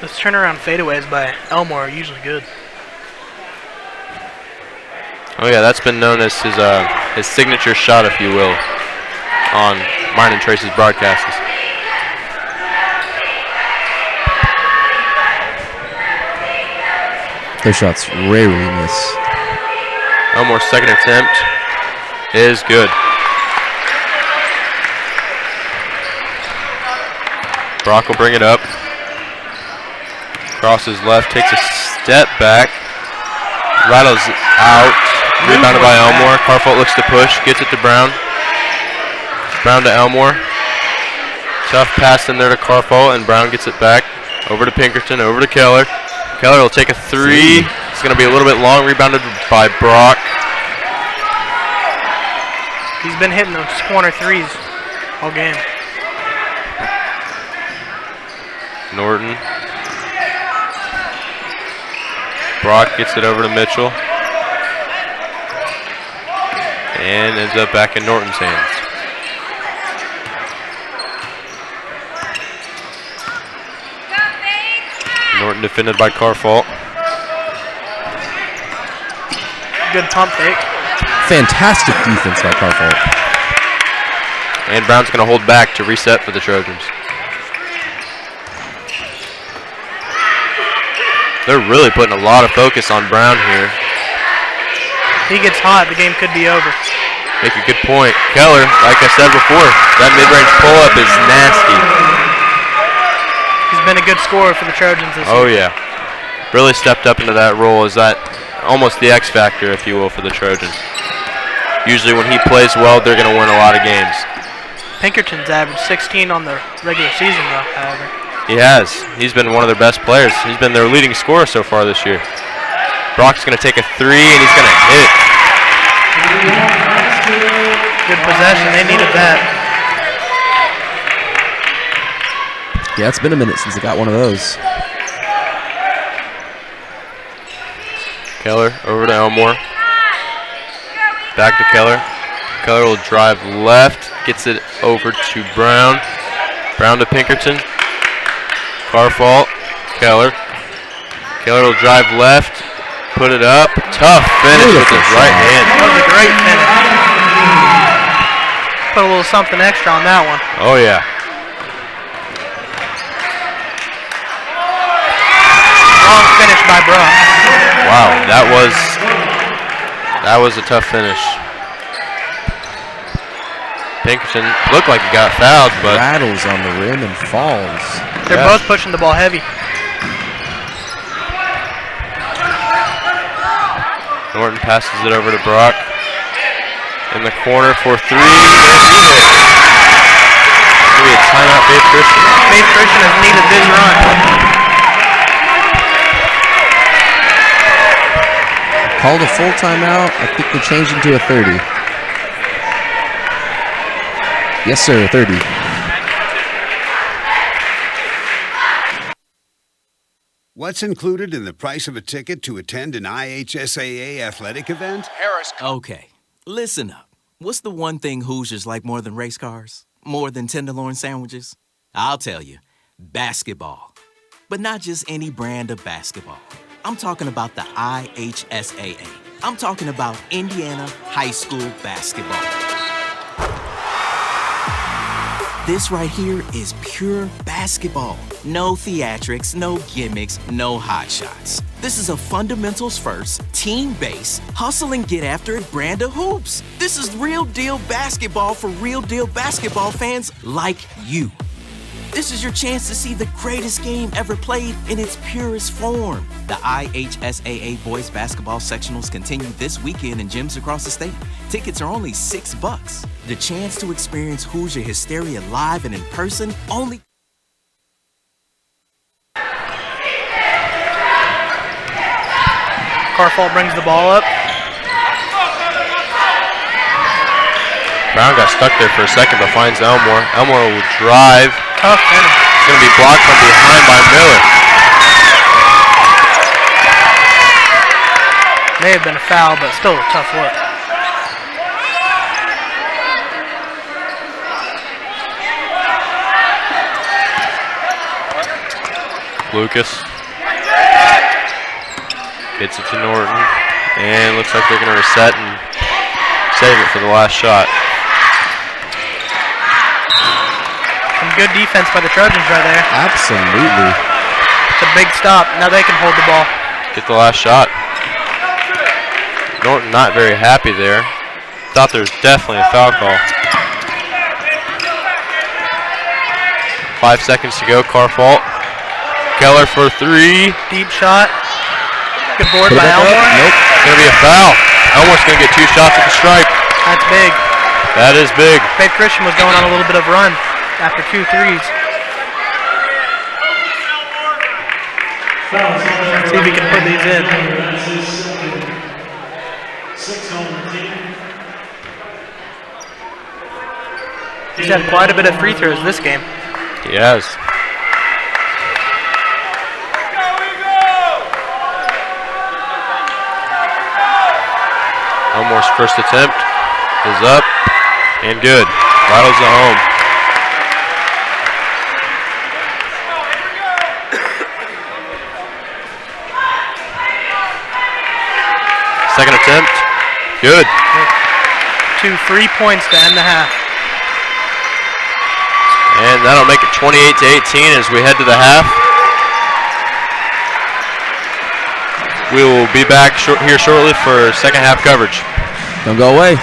Those turnaround fadeaways by Elmore are usually good. Oh yeah, that's been known as his signature shot, if you will, on mine and Trace's broadcasts. Those shots rarely miss. Elmore's second attempt is good. Brock will bring it up. Crosses left, takes a step back, rattles out. Rebounded by Elmore. Carfault looks to push, gets it to Brown. Brown to Elmore. Tough pass in there to Carfault, and Brown gets it back. Over to Pinkerton, over to Keller. Keller will take a three. It's going to be a little bit long, rebounded by Brock. He's been hitting those corner threes all game. Norton Brock gets it over to Mitchell. And ends up back in Norton's hands. Norton defended by Carfault. Good pump fake. Fantastic defense by Carfault. And Brown's going to hold back to reset for the Trojans. They're really putting a lot of focus on Brown here. He gets hot, the game could be over. Make a good point. Keller, like I said before, that mid-range pull-up is nasty. He's been a good scorer for the Trojans this year. Oh, yeah. Really stepped up into that role. Is that almost the X factor, if you will, for the Trojans. Usually when he plays well, they're going to win a lot of games. Pinkerton's averaged 16 on the regular season, though, however. He has. He's been one of their best players. He's been their leading scorer so far this year. Brock's going to take a three, and he's going to hit. Good possession. They needed that. Yeah, it's been a minute since they got one of those. Keller over to Elmore. Back to Keller. Keller will drive left. Gets it over to Brown. Brown to Pinkerton. Carfault. Keller. Keller will drive left. Put it up. Tough finish with his right hand. That was a great finish. Put a little something extra on that one. Oh, yeah. Strong finish by Brock. Wow, that was a tough finish. Pinkerton looked like he got fouled, but rattles on the rim and falls. They're both pushing the ball heavy. Norton passes it over to Brock. In the corner for three. There's he hit. It's going to be a timeout, Faith Christian. Faith Christian has needed this run. Called a full timeout. I think they're changing to a 30. Yes, sir, 30. What's included in the price of a ticket to attend an IHSAA athletic event? Okay, listen up. What's the one thing Hoosiers like more than race cars? More than tenderloin sandwiches? I'll tell you, basketball. But not just any brand of basketball. I'm talking about the IHSAA. I'm talking about Indiana high school basketball. This right here is pure basketball. No theatrics, no gimmicks, no hot shots. This is a fundamentals first, team-based, hustle and get after it brand of hoops. This is real deal basketball for real deal basketball fans like you. This is your chance to see the greatest game ever played in its purest form. The IHSAA Boys Basketball Sectionals continue this weekend in gyms across the state. Tickets are only $6. The chance to experience Hoosier hysteria live and in person only. Carfault brings the ball up. Brown got stuck there for a second, but finds Elmore. Elmore will drive. Tough finish. It's going to be blocked from behind by Miller. May have been a foul, but still a tough look. Lucas gets it to Norton, and looks like they're going to reset and save it for the last shot. Some good defense by the Trojans right there. Absolutely. It's a big stop. Now they can hold the ball. Get the last shot. Norton not very happy there. Thought there was definitely a foul call. 5 seconds to go. Carfault. Keller for three. Deep shot. Good board Put by it back Elmore. up. Nope. It's going to be a foul. Elmore's going to get 2 shots at the stripe. That's big. That is big. Faith Christian was going on a little bit of run after 2 threes. Let's see if we can put these in. He's had quite a bit of free throws this game. He has. Elmore's first attempt is up and good. Rattles it home. Second attempt, good. 2 free points to end the half. And that'll make it 28-18 as we head to the half. We will be back here shortly for second half coverage. Don't go away.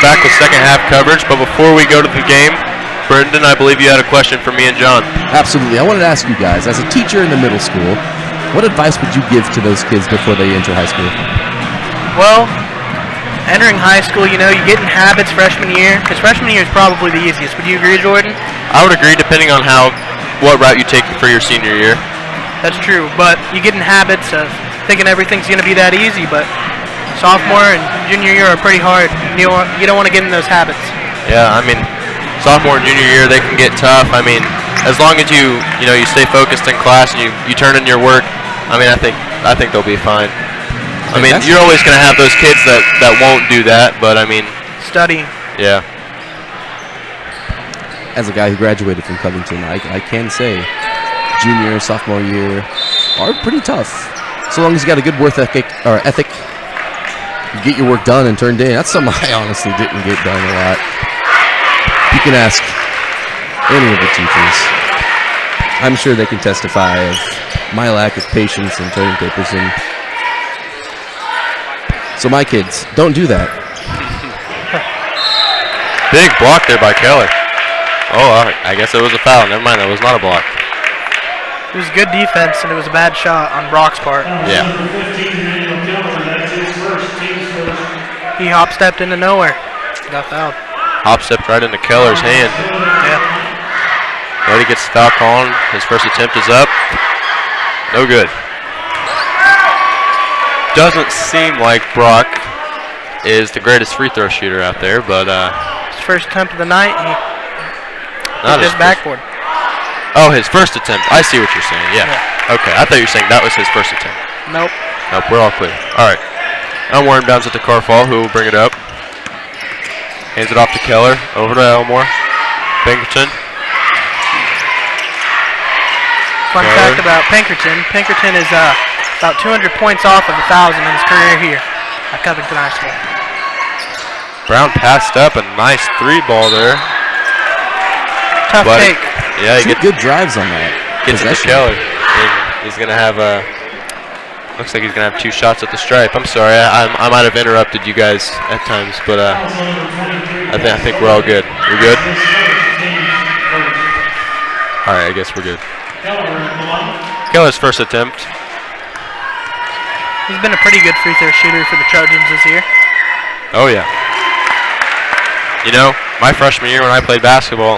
back with second half coverage, but before we go to the game, Brendan, I believe you had a question for me and John. Absolutely. I wanted to ask you guys, as a teacher in the middle school, what advice would you give to those kids before they enter high school? Well, entering high school, you get in habits freshman year, because freshman year is probably the easiest. Would you agree, Jordan? I would agree, depending on what route you take for your senior year. That's true, but you get in habits of thinking everything's going to be that easy, but sophomore and junior year are pretty hard. You don't want to get in those habits. Yeah, I mean, sophomore and junior year, they can get tough. I mean, as long as you stay focused in class and you turn in your work, I mean, I think they'll be fine. I mean, you're always going to have those kids that won't do that, but I mean... Studying. Yeah. As a guy who graduated from Covington, I can say junior, sophomore year are pretty tough. So long as you got a good work ethic, you get your work done and turned in. That's something I honestly didn't get done a lot. You can ask any of the teachers. I'm sure they can testify of my lack of patience and turning papers in. So my kids, don't do that. Big block there by Keller. Oh, I guess it was a foul. Never mind, that was not a block. It was good defense, and it was a bad shot on Brock's part. Yeah. He hop-stepped into nowhere. Got fouled. Hop-stepped right into Keller's hand. Yeah. Brody gets the foul call on. His first attempt is up. No good. Doesn't seem like Brock is the greatest free throw shooter out there, but his first attempt of the night, he hit his backboard. Oh, his first attempt. I see what you're saying. Yeah. Okay, I thought you were saying that was his first attempt. Nope. Nope, we're all clear. All right. Elmore inbounds at the Carfall, who will bring it up. Hands it off to Keller. Over to Elmore. Pinkerton. Fun fact about Pinkerton. Pinkerton is about 200 points off of 1,000 in his career here at Covington High School. Brown passed up a nice three ball there. Tough take. Yeah, he gets good drives on that. Gets it to Keller. He's going to have looks like he's going to have 2 shots at the stripe. I'm sorry, I might have interrupted you guys at times, but I think we're all good. We're good? All right, I guess we're good. Keller's first attempt. He's been a pretty good free throw shooter for the Trojans this year. Oh, yeah. My freshman year when I played basketball,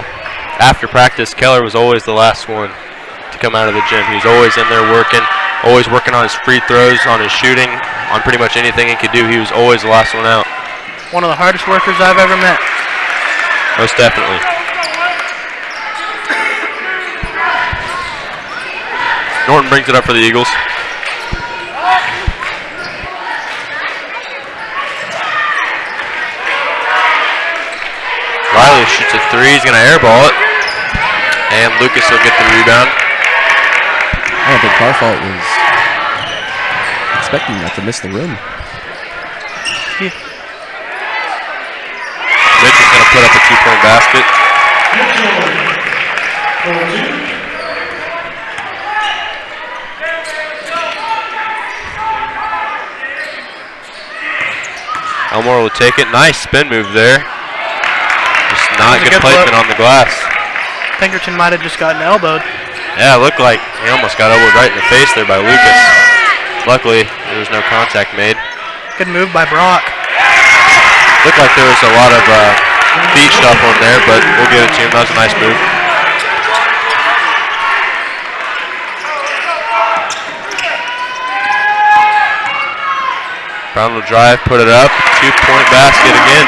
after practice, Keller was always the last one to come out of the gym. He was always in there working, always working on his free throws, on his shooting, on pretty much anything he could do. He was always the last one out. One of the hardest workers I've ever met. Most definitely. Norton brings it up for the Eagles. Riley shoots a 3. He's going to airball it. And Lucas will get the rebound. I don't think Carfault was expecting that to miss the rim. Mitch is going to put up a 2-point basket. Elmore will take it. Nice spin move there. Just not good placement on the glass. Pinkerton might have just gotten elbowed. Yeah, it looked like he almost got elbowed right in the face there by Lucas. Luckily, there was no contact made. Good move by Brock. Looked like there was a lot of feet stuff on there, but we'll give it to him. That was a nice move. Brown will drive, put it up. 2-point basket again.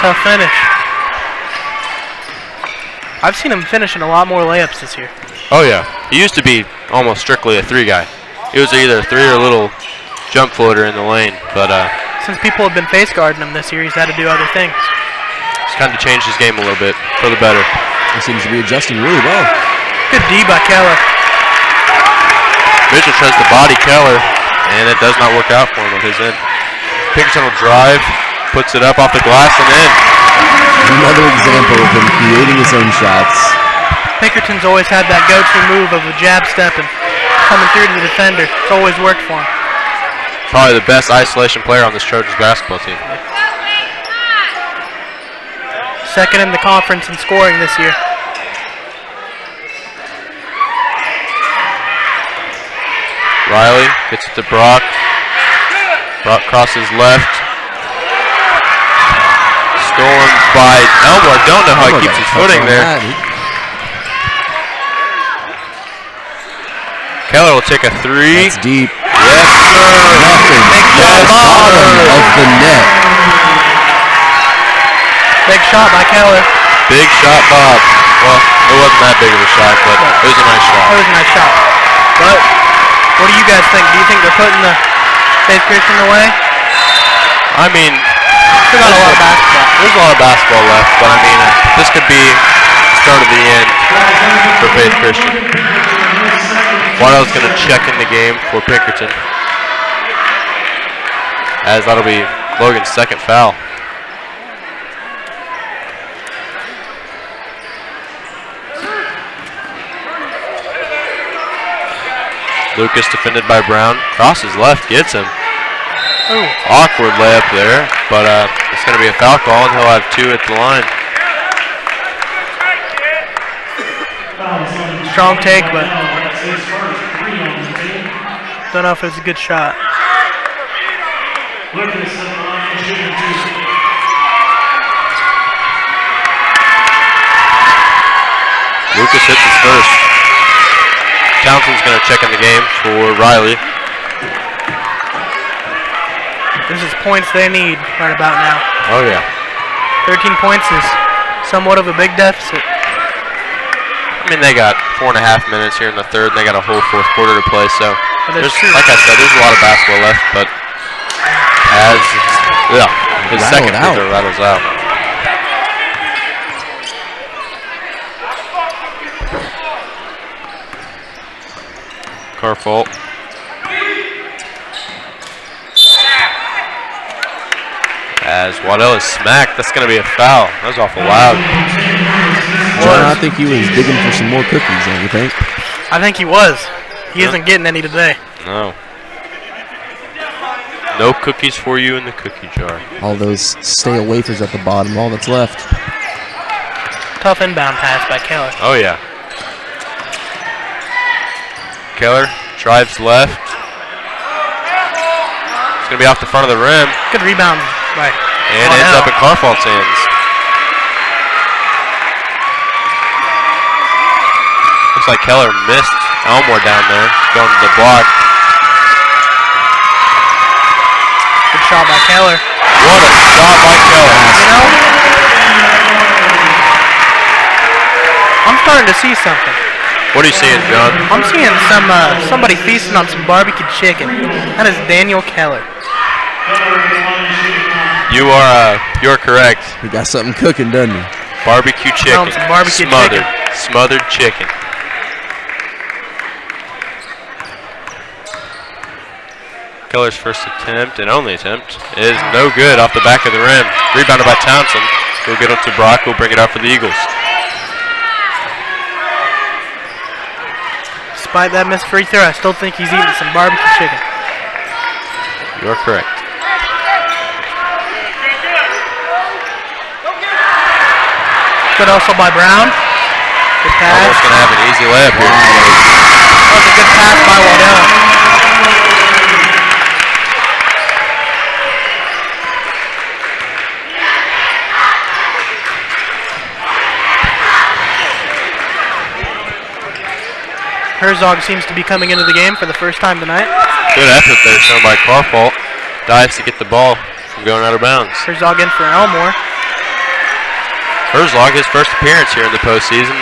Tough finish. I've seen him finishing a lot more layups this year. Oh, yeah. He used to be almost strictly a 3 guy. He was either a 3 or a little jump floater in the lane. But since people have been face guarding him this year, he's had to do other things. He's kind of changed his game a little bit for the better. He seems to be adjusting really well. Good D by Keller. Mitchell tries to body Keller, and it does not work out for him on his end. Pinkerton will drive, puts it up off the glass and in. Another example of him creating his own shots. Pinkerton's always had that go-to move of a jab step and coming through to the defender. It's always worked for him. Probably the best isolation player on this Trojans basketball team. Second in the conference in scoring this year. Riley gets it to Brock. Brock crosses left. Stolen by Elmore. I don't know how he keeps his footing there. Keller will take a three. That's deep. Yes, sir. Nothing. Yes, bottom of the net. Big shot by Keller. Big shot, Bob. Well, it wasn't that big of a shot, but it was a nice shot. It was a nice shot. But what do you guys think? Do you think they're putting the Faith Christian away? I mean, still got a lot of basketball. There's a lot of basketball left, but I mean, this could be the start of the end for Faith Christian. Waddell's going to check in the game for Pinkerton, as that'll be Logan's second foul. Lucas defended by Brown. Crosses left, gets him. Ooh. Awkward layup there, but it's going to be a foul call, and he'll have 2 at the line. Strong take, but don't know if it's a good shot. Lucas hits his first. Townsend's going to check in the game for Riley. This is points they need right about now. Oh, yeah. 13 points is somewhat of a big deficit. I mean, they got 4.5 minutes here in the third, and they got a whole fourth quarter to play. So, like I said, there's a lot of basketball left, but as his second free throw rattles out. Carfault. As Waddell is smacked, that's going to be a foul. That was awful loud. John, I think he was digging for some more cookies, don't you think? I think he was. He isn't getting any today. No. No cookies for you in the cookie jar. All those stale wafers at the bottom, all that's left. Tough inbound pass by Keller. Oh, yeah. Keller drives left. It's going to be off the front of the rim. Good rebound by and ends up in Carfault's hands. Looks like Keller missed Elmore down there, going to the block. Good shot by Keller. What a shot by Keller. You know, I'm starting to see something. What are you seeing, John? I'm seeing somebody feasting on some barbecue chicken. That is Daniel Keller. You're correct. He got something cooking, doesn't he? Barbecue chicken. Some barbecue smothered. chicken. Smothered chicken. Keller's first attempt and only attempt is no good off the back of the rim. Rebounded by Townsend. He'll get it to Brock. We'll bring it out for the Eagles. Despite that missed free throw, I still think he's eating some barbecue chicken. You're correct. Good hustle by Brown. Good pass. Almost going to have an easy layup here. That was a good pass by Waddell. Herzog seems to be coming into the game for the first time tonight. Good effort there shown by Carfault. Dives to get the ball from going out of bounds. Herzog in for Elmore. Herzog, his first appearance here in the postseason.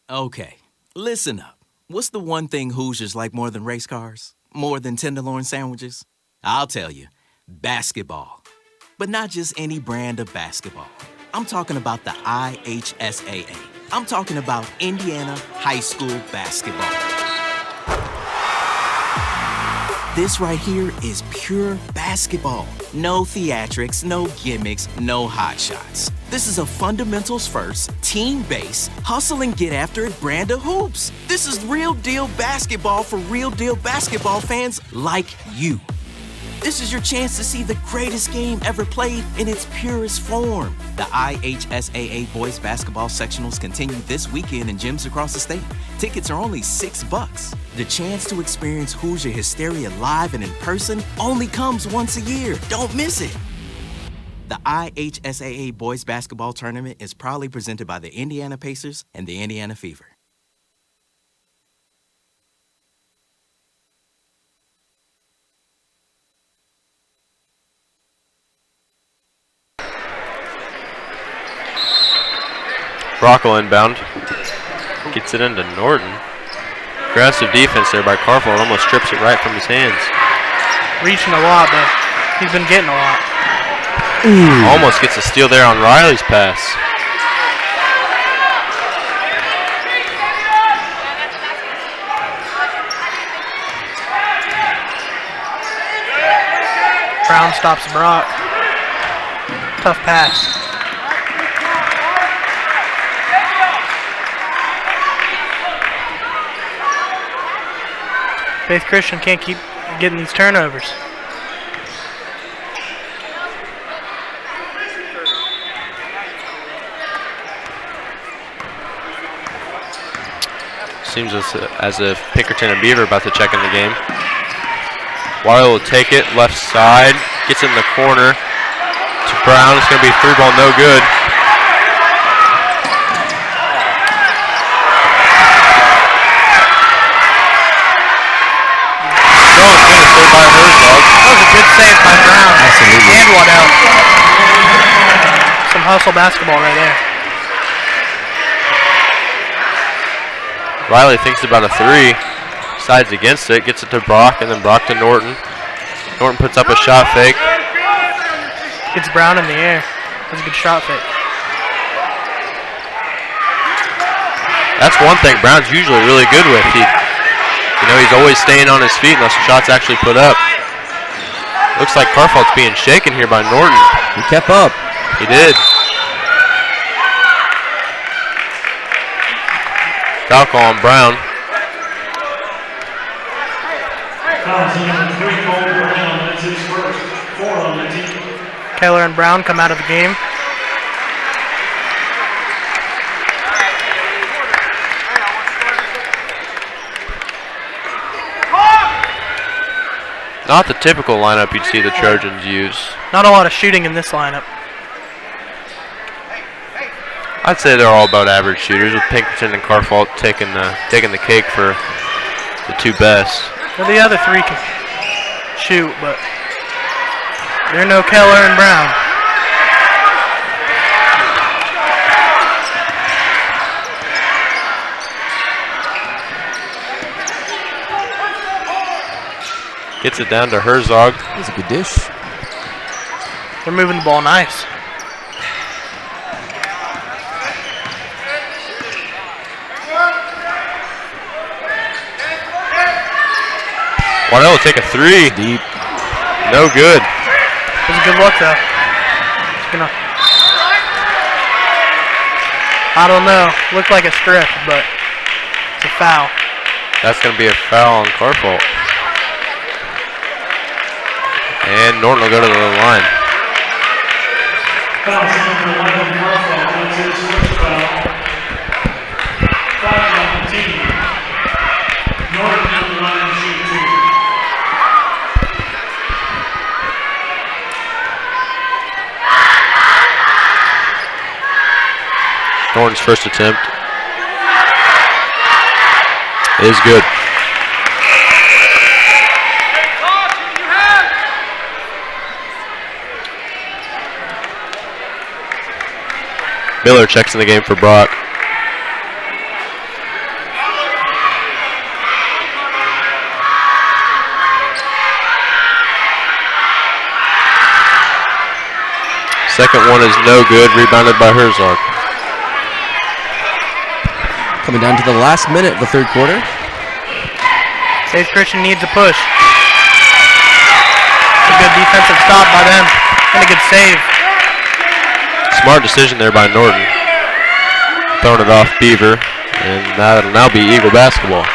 Okay, listen up. What's the one thing Hoosiers like more than race cars? More than tenderloin sandwiches? I'll tell you, basketball. But not just any brand of basketball. I'm talking about the IHSAA. I'm talking about Indiana high school basketball. This right here is pure basketball. No theatrics, no gimmicks, no hot shots. This is a fundamentals first, team-based, hustle and get after it brand of hoops. This is real deal basketball for real deal basketball fans like you. This is your chance to see the greatest game ever played in its purest form. The IHSAA boys basketball sectionals continue this weekend in gyms across the state. Tickets are only $6. The chance to experience Hoosier hysteria live and in person only comes once a year. Don't miss it. The IHSAA boys basketball tournament is proudly presented by the Indiana Pacers and the Indiana Fever. Rocco inbound. Gets it into Norton. Aggressive defense there by Carford. Almost strips it right from his hands. Reaching a lot, but he's been getting a lot. Ooh. Almost gets a steal there on Riley's pass. Brown stops Brock. Tough pass. Faith Christian can't keep getting these turnovers. Seems as if Pinkerton and Beaver are about to check in the game. Wiley will take it left side, gets it in the corner to Brown. It's going to be a 3-ball, no good. That was a good save by Brown. Absolutely. And Waddell. Some hustle basketball right there. Riley thinks about a three, sides against it, gets it to Brock, and then Brock to Norton. Norton puts up a shot fake. Gets Brown in the air. That's a good shot fake. That's one thing Brown's usually really good with. He's always staying on his feet unless the shot's actually put up. Looks like Carfelt's being shaken here by Norton. He kept up. He did. Foul call on Brown. Keller and Brown come out of the game. Not the typical lineup you'd see the Trojans use. Not a lot of shooting in this lineup. I'd say they're all about average shooters, with Pinkerton and Carfault taking the cake for the two best. Well, the other three can shoot, but they're no Keller and Brown. Gets it down to Herzog. That's a good dish. They're moving the ball nice. Waddell will take a three. Deep. No good. It was a good look, though. I don't know. Looked like a strip, but it's a foul. That's going to be a foul on Carfault. And Norton will go to the line. Norton's first attempt is good. Miller checks in the game for Brock. Second one is no good, rebounded by Herzog. Coming down to the last minute of the third quarter. Faith Christian needs a push. A good defensive stop by them, and a good save. Smart decision there by Norton. Throwing it off Beaver, and that'll now be Eagle basketball.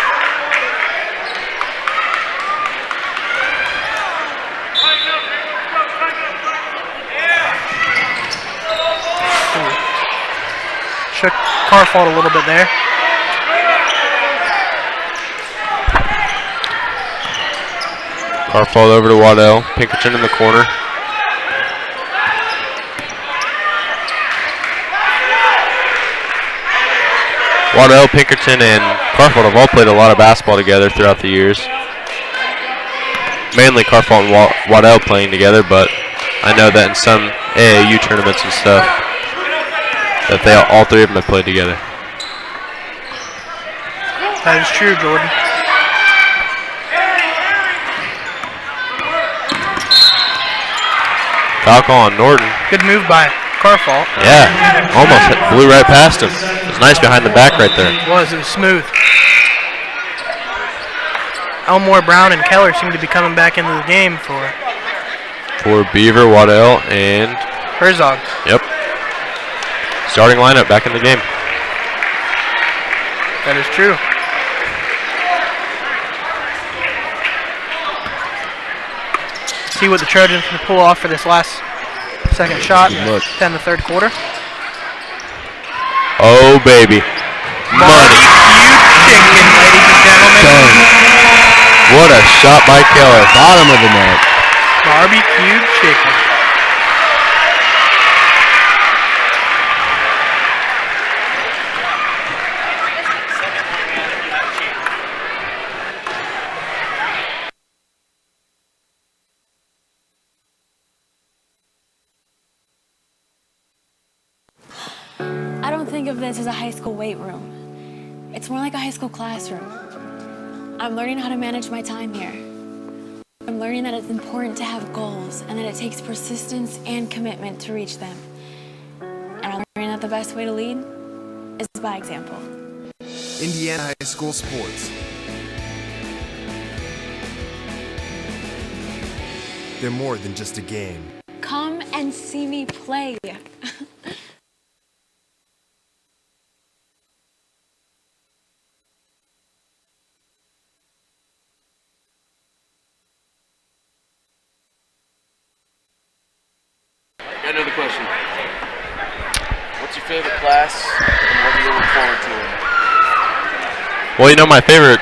Shook Carfault a little bit there. Carfault over to Waddell. Pinkerton in the corner. Waddell, Pinkerton, and Carfault have all played a lot of basketball together throughout the years. Mainly Carfault and Waddell playing together, but I know that in some AAU tournaments and stuff, that they all three of them have played together. That is true, Jordan. Foul on Norton. Good move by Carfault. Yeah, almost blew right past him. It was nice behind the back right there. It was smooth. Elmore, Brown, and Keller seem to be coming back into the game for Beaver, Waddell, and Herzog. Yep. Starting lineup back in the game. That is true. See what the Trojans can pull off for this last second shot. Look. 10 the third quarter. Oh, baby. Money. Chicken, ladies and gentlemen. Dang. What a shot by Keller. Bottom of the net. Barbecued chicken. I don't think of this as a high school weight room. It's more like a high school classroom. I'm learning how to manage my time here. I'm learning that it's important to have goals and that it takes persistence and commitment to reach them. And I'm learning that the best way to lead is by example. Indiana High School Sports. They're more than just a game. Come and see me play. Got another question. What's your favorite class and what do you look forward to? Well, you know, my favorite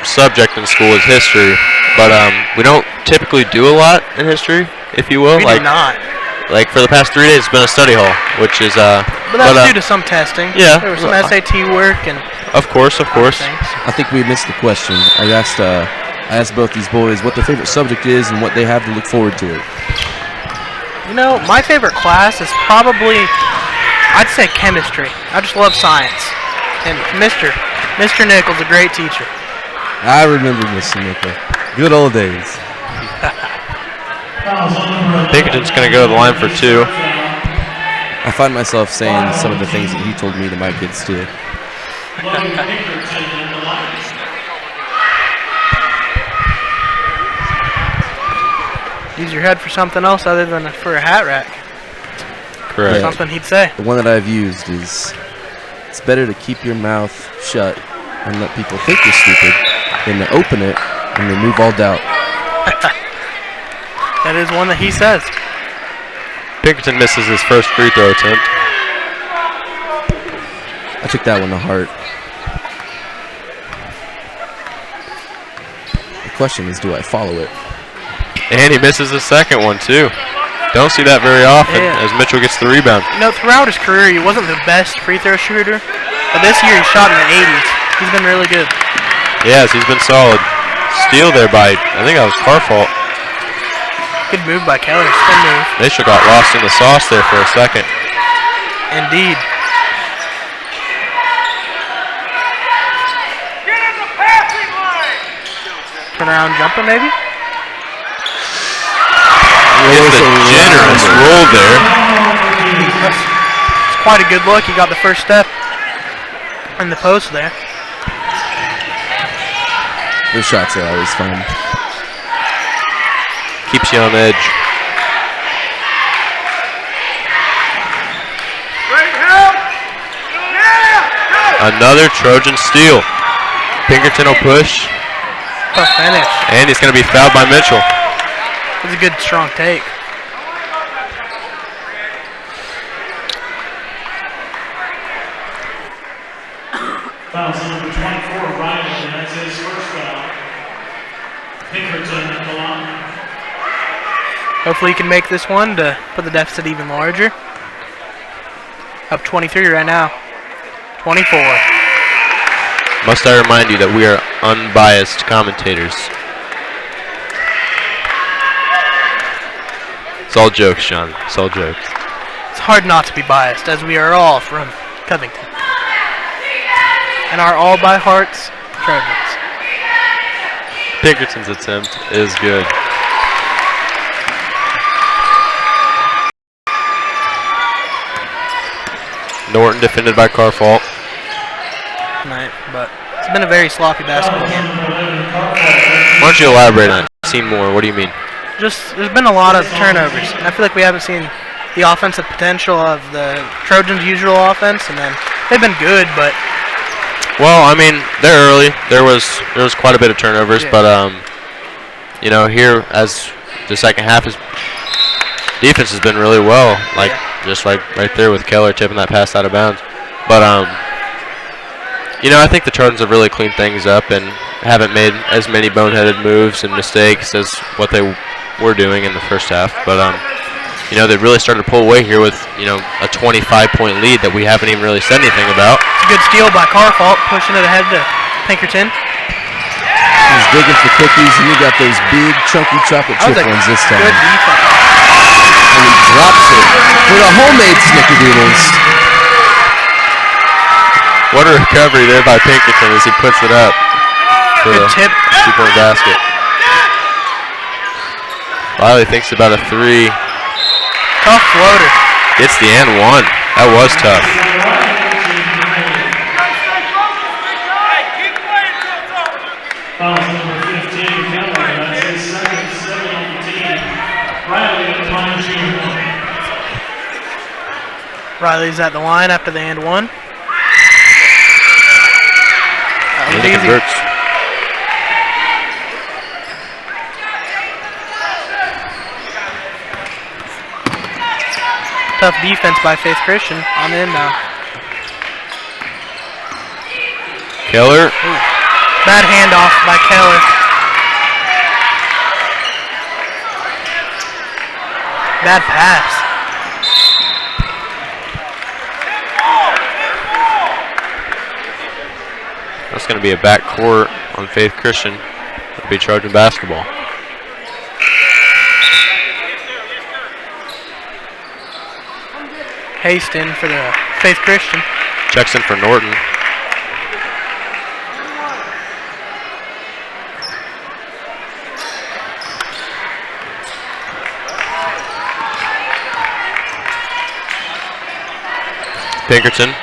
subject in school is history, but we don't typically do a lot in history, if you will. We do not. Like for the past 3 days, it's been a study hall, which is But that's due to some testing. Yeah. There was some SAT work and. Of course. I think we missed the question. I asked both these boys what their favorite subject is and what they have to look forward to it. You know, my favorite class is probably, I'd say chemistry. I just love science. And Mr. Nichols, a great teacher. I remember Mr. Nickel. Good old days. Pinkerton's going to go to the line for two. I find myself saying some of the things that he told me to my kids too. Use your head for something else other than for a hat rack. Correct. Something he'd say. The one that I've used is, it's better to keep your mouth shut and let people think you're stupid than to open it and remove all doubt. That is one that he says. Pinkerton misses his first free throw attempt. I took that one to heart. The question is, do I follow it? And he misses the second one, too. Don't see that very often as Mitchell gets the rebound. You know, throughout his career, he wasn't the best free throw shooter, but this year he shot in the 80s. He's been really good. Yes, he's been solid. Steal there by, I think that was Carfault. Good move by Keller, spin move. Mitchell got lost in the sauce there for a second. Indeed. Turn around jumper, maybe? It's a generous roll there. It's quite a good look. He got the first step in the post there. Those shots are always fun. Keeps you on edge. Another Trojan steal. Pinkerton will push. Tough finish. And he's going to be fouled by Mitchell. It was a good, strong take. Foul number 24, Riley. That's his first foul. Pinkerton at the line. Hopefully he can make this one to put the deficit even larger. Up 23 right now. 24. Must I remind you that we are unbiased commentators. It's all jokes, Sean. It's all jokes. It's hard not to be biased, as we are all from Covington. And are all by hearts Trojans. Pinkerton's attempt is good. Norton defended by Carfault. Right, but it's been a very sloppy basketball game. Why don't you elaborate on it? Seen more. What do you mean? Just, there's been a lot of turnovers, and I feel like we haven't seen the offensive potential of the Trojans' usual offense, and then they've been good, but... Well, I mean, they're early. There was quite a bit of turnovers, but you know, here as the second half is, defense has been really well. Like just like right there with Keller tipping that pass out of bounds. But you know, I think the Trojans have really cleaned things up and haven't made as many boneheaded moves and mistakes as what they were doing in the first half. But you know, they really started to pull away here with, you know, a 25-point lead that we haven't even really said anything about. It's a good steal by Carfault, pushing it ahead to Pinkerton. He's digging for cookies, and he got those big, chunky chocolate chip ones this time. Good defense. And he drops it for the homemade snickerdoodles. What a recovery there by Pinkerton as he puts it up for the tip. 2-point basket. Riley thinks about a three. Tough floater. It's the and one. That was tough. Foul number 15, Keller. That's his second, 7-on-team. Riley at the line, junior. Riley's at the line after the and one. That was And he easy. converts. Tough defense by Faith Christian on the inbound. Keller. Ooh. Bad handoff by Keller. Bad pass. That's going to be a back court on Faith Christian. It'll be Trojan basketball. Haston for the Faith Christian. Checks in for Norton. Pinkerton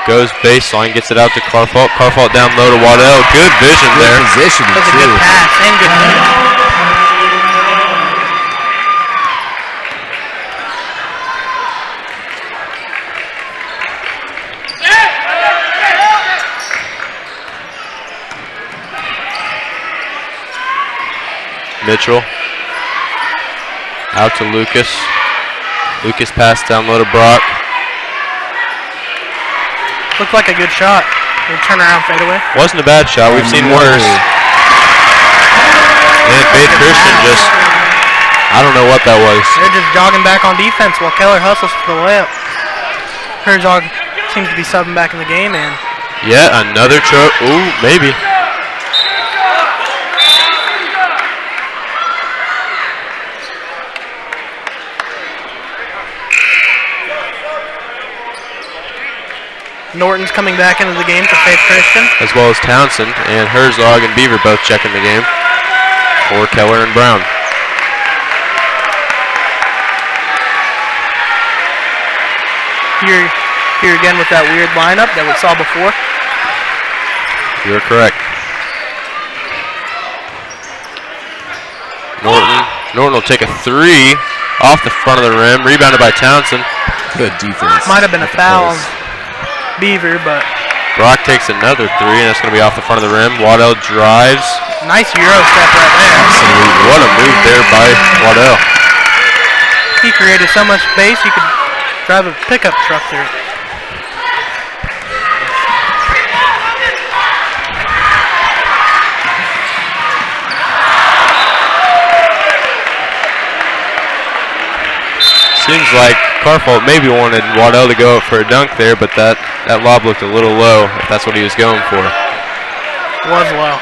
goes baseline, gets it out to Carfault. Carfault down low to Waddell. Good vision there. Good position, That's a good pass and good finish. Mitchell out to Lucas. Lucas pass down low to Brock. Looked like a good shot. Good turnaround fadeaway. Wasn't a bad shot. We've seen worse. And Faith Christian just, I don't know what that was. They're just jogging back on defense while Keller hustles for the layup. Herzog seems to be subbing back in the game, and Yeah, another ooh, maybe. Norton's coming back into the game for Faith Christian. As well as Townsend and Herzog and Beaver both checking the game for Keller and Brown. Here again with that weird lineup that we saw before. You're correct. Norton will take a three off the front of the rim, rebounded by Townsend. Good defense. Might have been a foul. Beaver, but Brock takes another three, and that's going to be off the front of the rim. Waddell drives. Nice Euro step right there. Absolutely. What a move there by Waddell. He created so much space, you could drive a pickup truck through it. Seems like Carfault maybe wanted Waddell to go up for a dunk there, but that lob looked a little low, if that's what he was going for. Was low.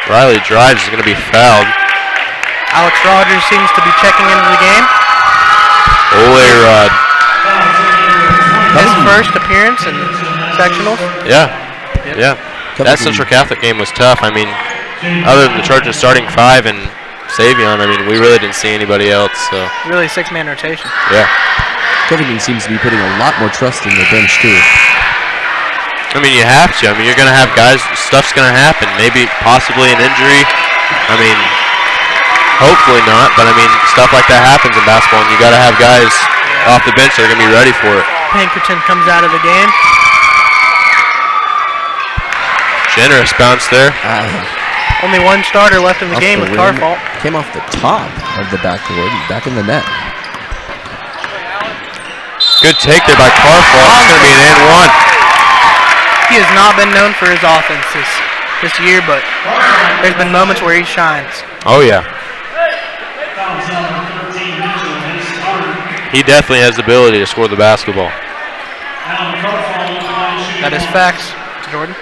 Riley drives, is going to be fouled. Alex Rogers seems to be checking into the game. Ole-Rod. His first appearance in sectionals. Yeah, yeah. That Central Catholic game was tough. I mean, other than the Trojans starting 5 and Savion, I mean, we really didn't see anybody else. So really 6-man rotation. Yeah. Covington seems to be putting a lot more trust in the bench, too. I mean, you have to. I mean, you're going to have guys, stuff's going to happen. Maybe, possibly an injury. I mean, hopefully not, but I mean, stuff like that happens in basketball, and you got to have guys off the bench that are going to be ready for it. Pinkerton comes out of the game. Generous bounce there. Only one starter left in the game with Carfault. Came off the top of the backboard and back in the net. Good take there by Carfault. It's going to be an and one. He has not been known for his offense this year, but there's been moments where he shines. Oh, yeah. He definitely has the ability to score the basketball. That is facts, Jordan.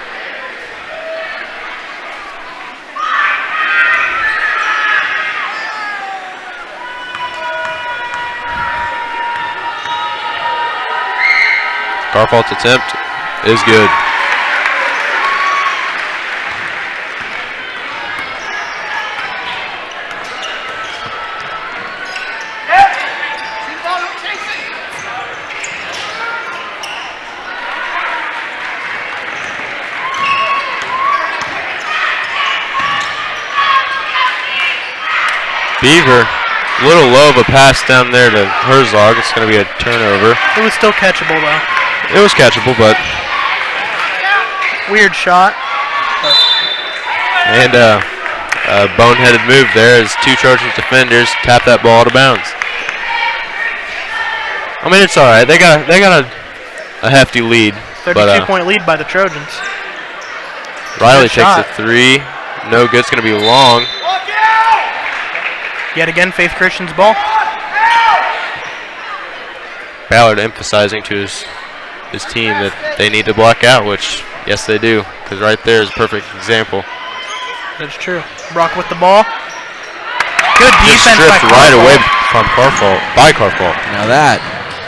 Carfault's attempt is good. Beaver, a little low of a pass down there to Herzog. It's going to be a turnover. It was still catchable, though. It was catchable, but weird shot. And a boneheaded move there as two Trojans defenders tap that ball out of bounds. I mean, it's all right. They got a hefty lead. 32-point lead by the Trojans. Riley takes a three. No good. It's going to be long. Yet again, Faith Christian's ball. Ballard emphasizing to his team that they need to block out, which, yes, they do, because right there is a perfect example. That's true. Brock with the ball. Good Just defense by stripped right away from Carfault. Now that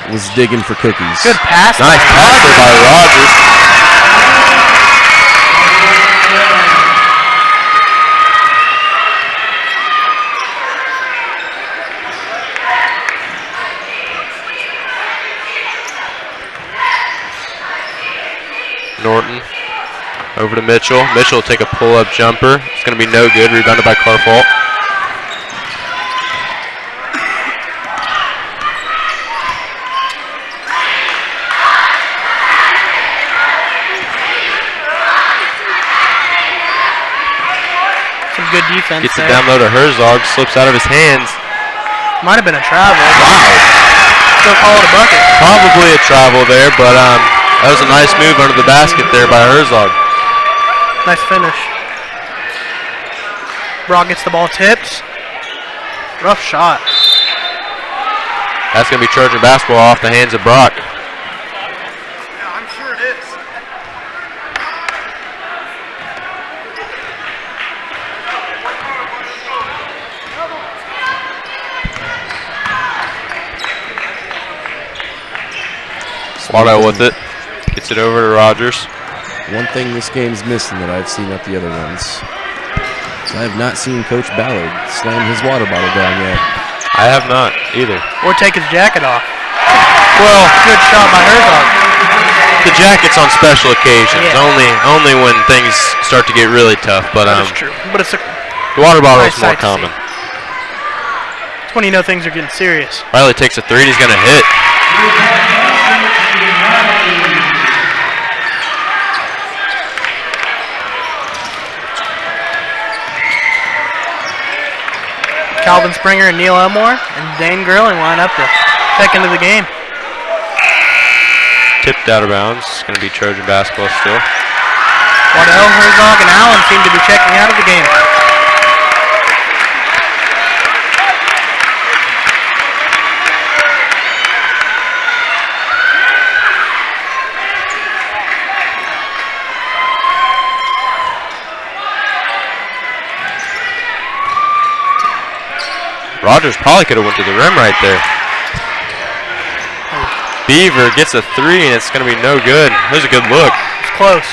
was digging for cookies. Good pass. Nice pass there by Rogers. Norton over to Mitchell. Mitchell will take a pull-up jumper. It's going to be no good. Rebounded by Carfault. Some good defense. Gets there. it down low to Herzog. Slips out of his hands. Might have been a travel. Wow. Still call it a bucket. Probably a travel there, but that was a nice move under the basket there by Herzog. Nice finish. Brock gets the ball tipped. Rough shot. That's going to be Trojan basketball off the hands of Brock. Yeah, I'm sure it is. Waddell with it. Gets it over to Rogers. One thing this game's missing that I've seen at the other ones. I have not seen Coach Ballard slam his water bottle down yet. I have not either. Or take his jacket off. Well, good shot by Herzog. The jacket's on special occasions, only when things start to get really tough. But That's true. But it's a the water bottle is nice more sight to common. see. It's when you know things are getting serious. Riley takes a 3 and he's going to hit. Calvin Springer and Neil Elmore and Dane Gurling line up to check into the game. Tipped out of bounds. It's going to be Trojan basketball still. Waddell, Herzog, and Allen seem to be checking out of the game. Rogers probably could have went to the rim right there. Beaver gets a 3 and it's going to be no good. There's a good look. It's close.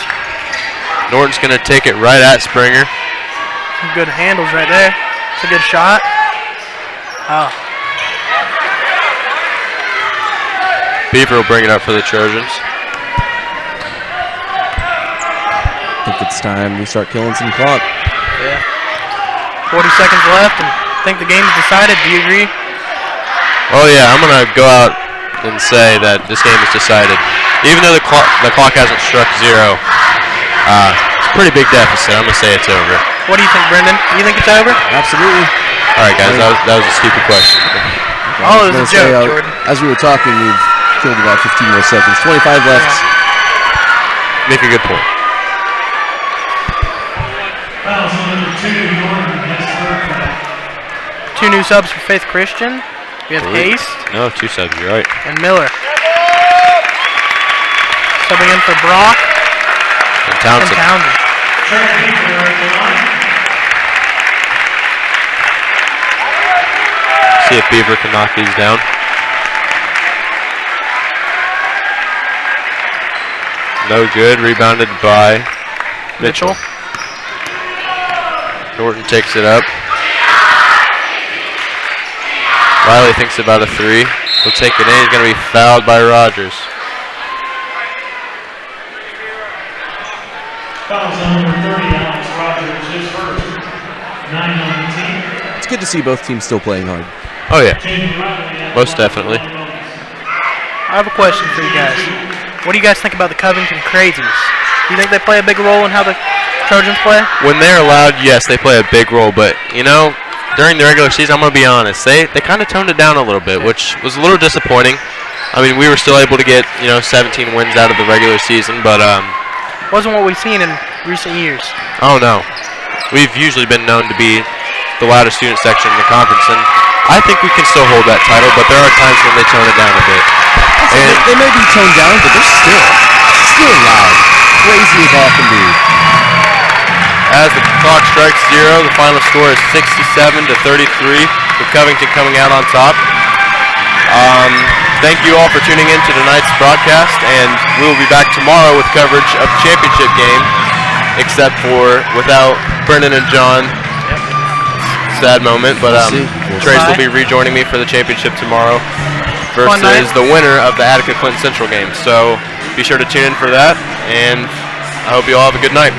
Norton's going to take it right at Springer. Some good handles right there. It's a good shot. Oh. Beaver will bring it up for the Trojans. I think it's time we start killing some clock. Yeah. 40 seconds left and I think the game's decided. Do you agree? Oh yeah, I'm going to go out and say that this game is decided. Even though the clock hasn't struck 0, it's a pretty big deficit. I'm going to say it's over. What do you think, Brendan? You think it's over? Absolutely. All right, guys, that was a stupid question. Oh, it was a joke, Jordan. As we were talking, we've killed about 15 more seconds. 25 left. Make a good point. Fouls on number 2, Norton. His third foul. 2 new subs for Faith Christian. We have Haste. No, 2 subs, you're right. And Miller. Subbing in for Brock. And Townsend. See if Beaver can knock these down. No good. Rebounded by Mitchell. Norton takes it up. Riley thinks about a 3. He'll take it in. He's going to be fouled by Rogers. Fouls on number 30, Alex Rogers, his first. 9 on the team. It's good to see both teams still playing hard. Oh yeah, most definitely. I have a question for you guys. What do you guys think about the Covington Crazies? Do you think they play a big role in how the Trojans play? When they're allowed, yes, they play a big role. But, you know, during the regular season, I'm going to be honest, they kind of toned it down a little bit, which was a little disappointing. I mean, we were still able to get, 17 wins out of the regular season, but wasn't what we've seen in recent years. Oh, no. We've usually been known to be the loudest student section in the conference, and I think we can still hold that title, but there are times when they tone it down a bit. And they may be toned down, but they're still loud. Crazy as all can be. As the clock strikes 0, the final score is 67-33, with Covington coming out on top. Thank you all for tuning in to tonight's broadcast, and we will be back tomorrow with coverage of the championship game, except for without Brendan and John. Sad moment, but Trace will be rejoining me for the championship tomorrow versus the winner of the Attica Clinton Central game. So be sure to tune in for that, and I hope you all have a good night.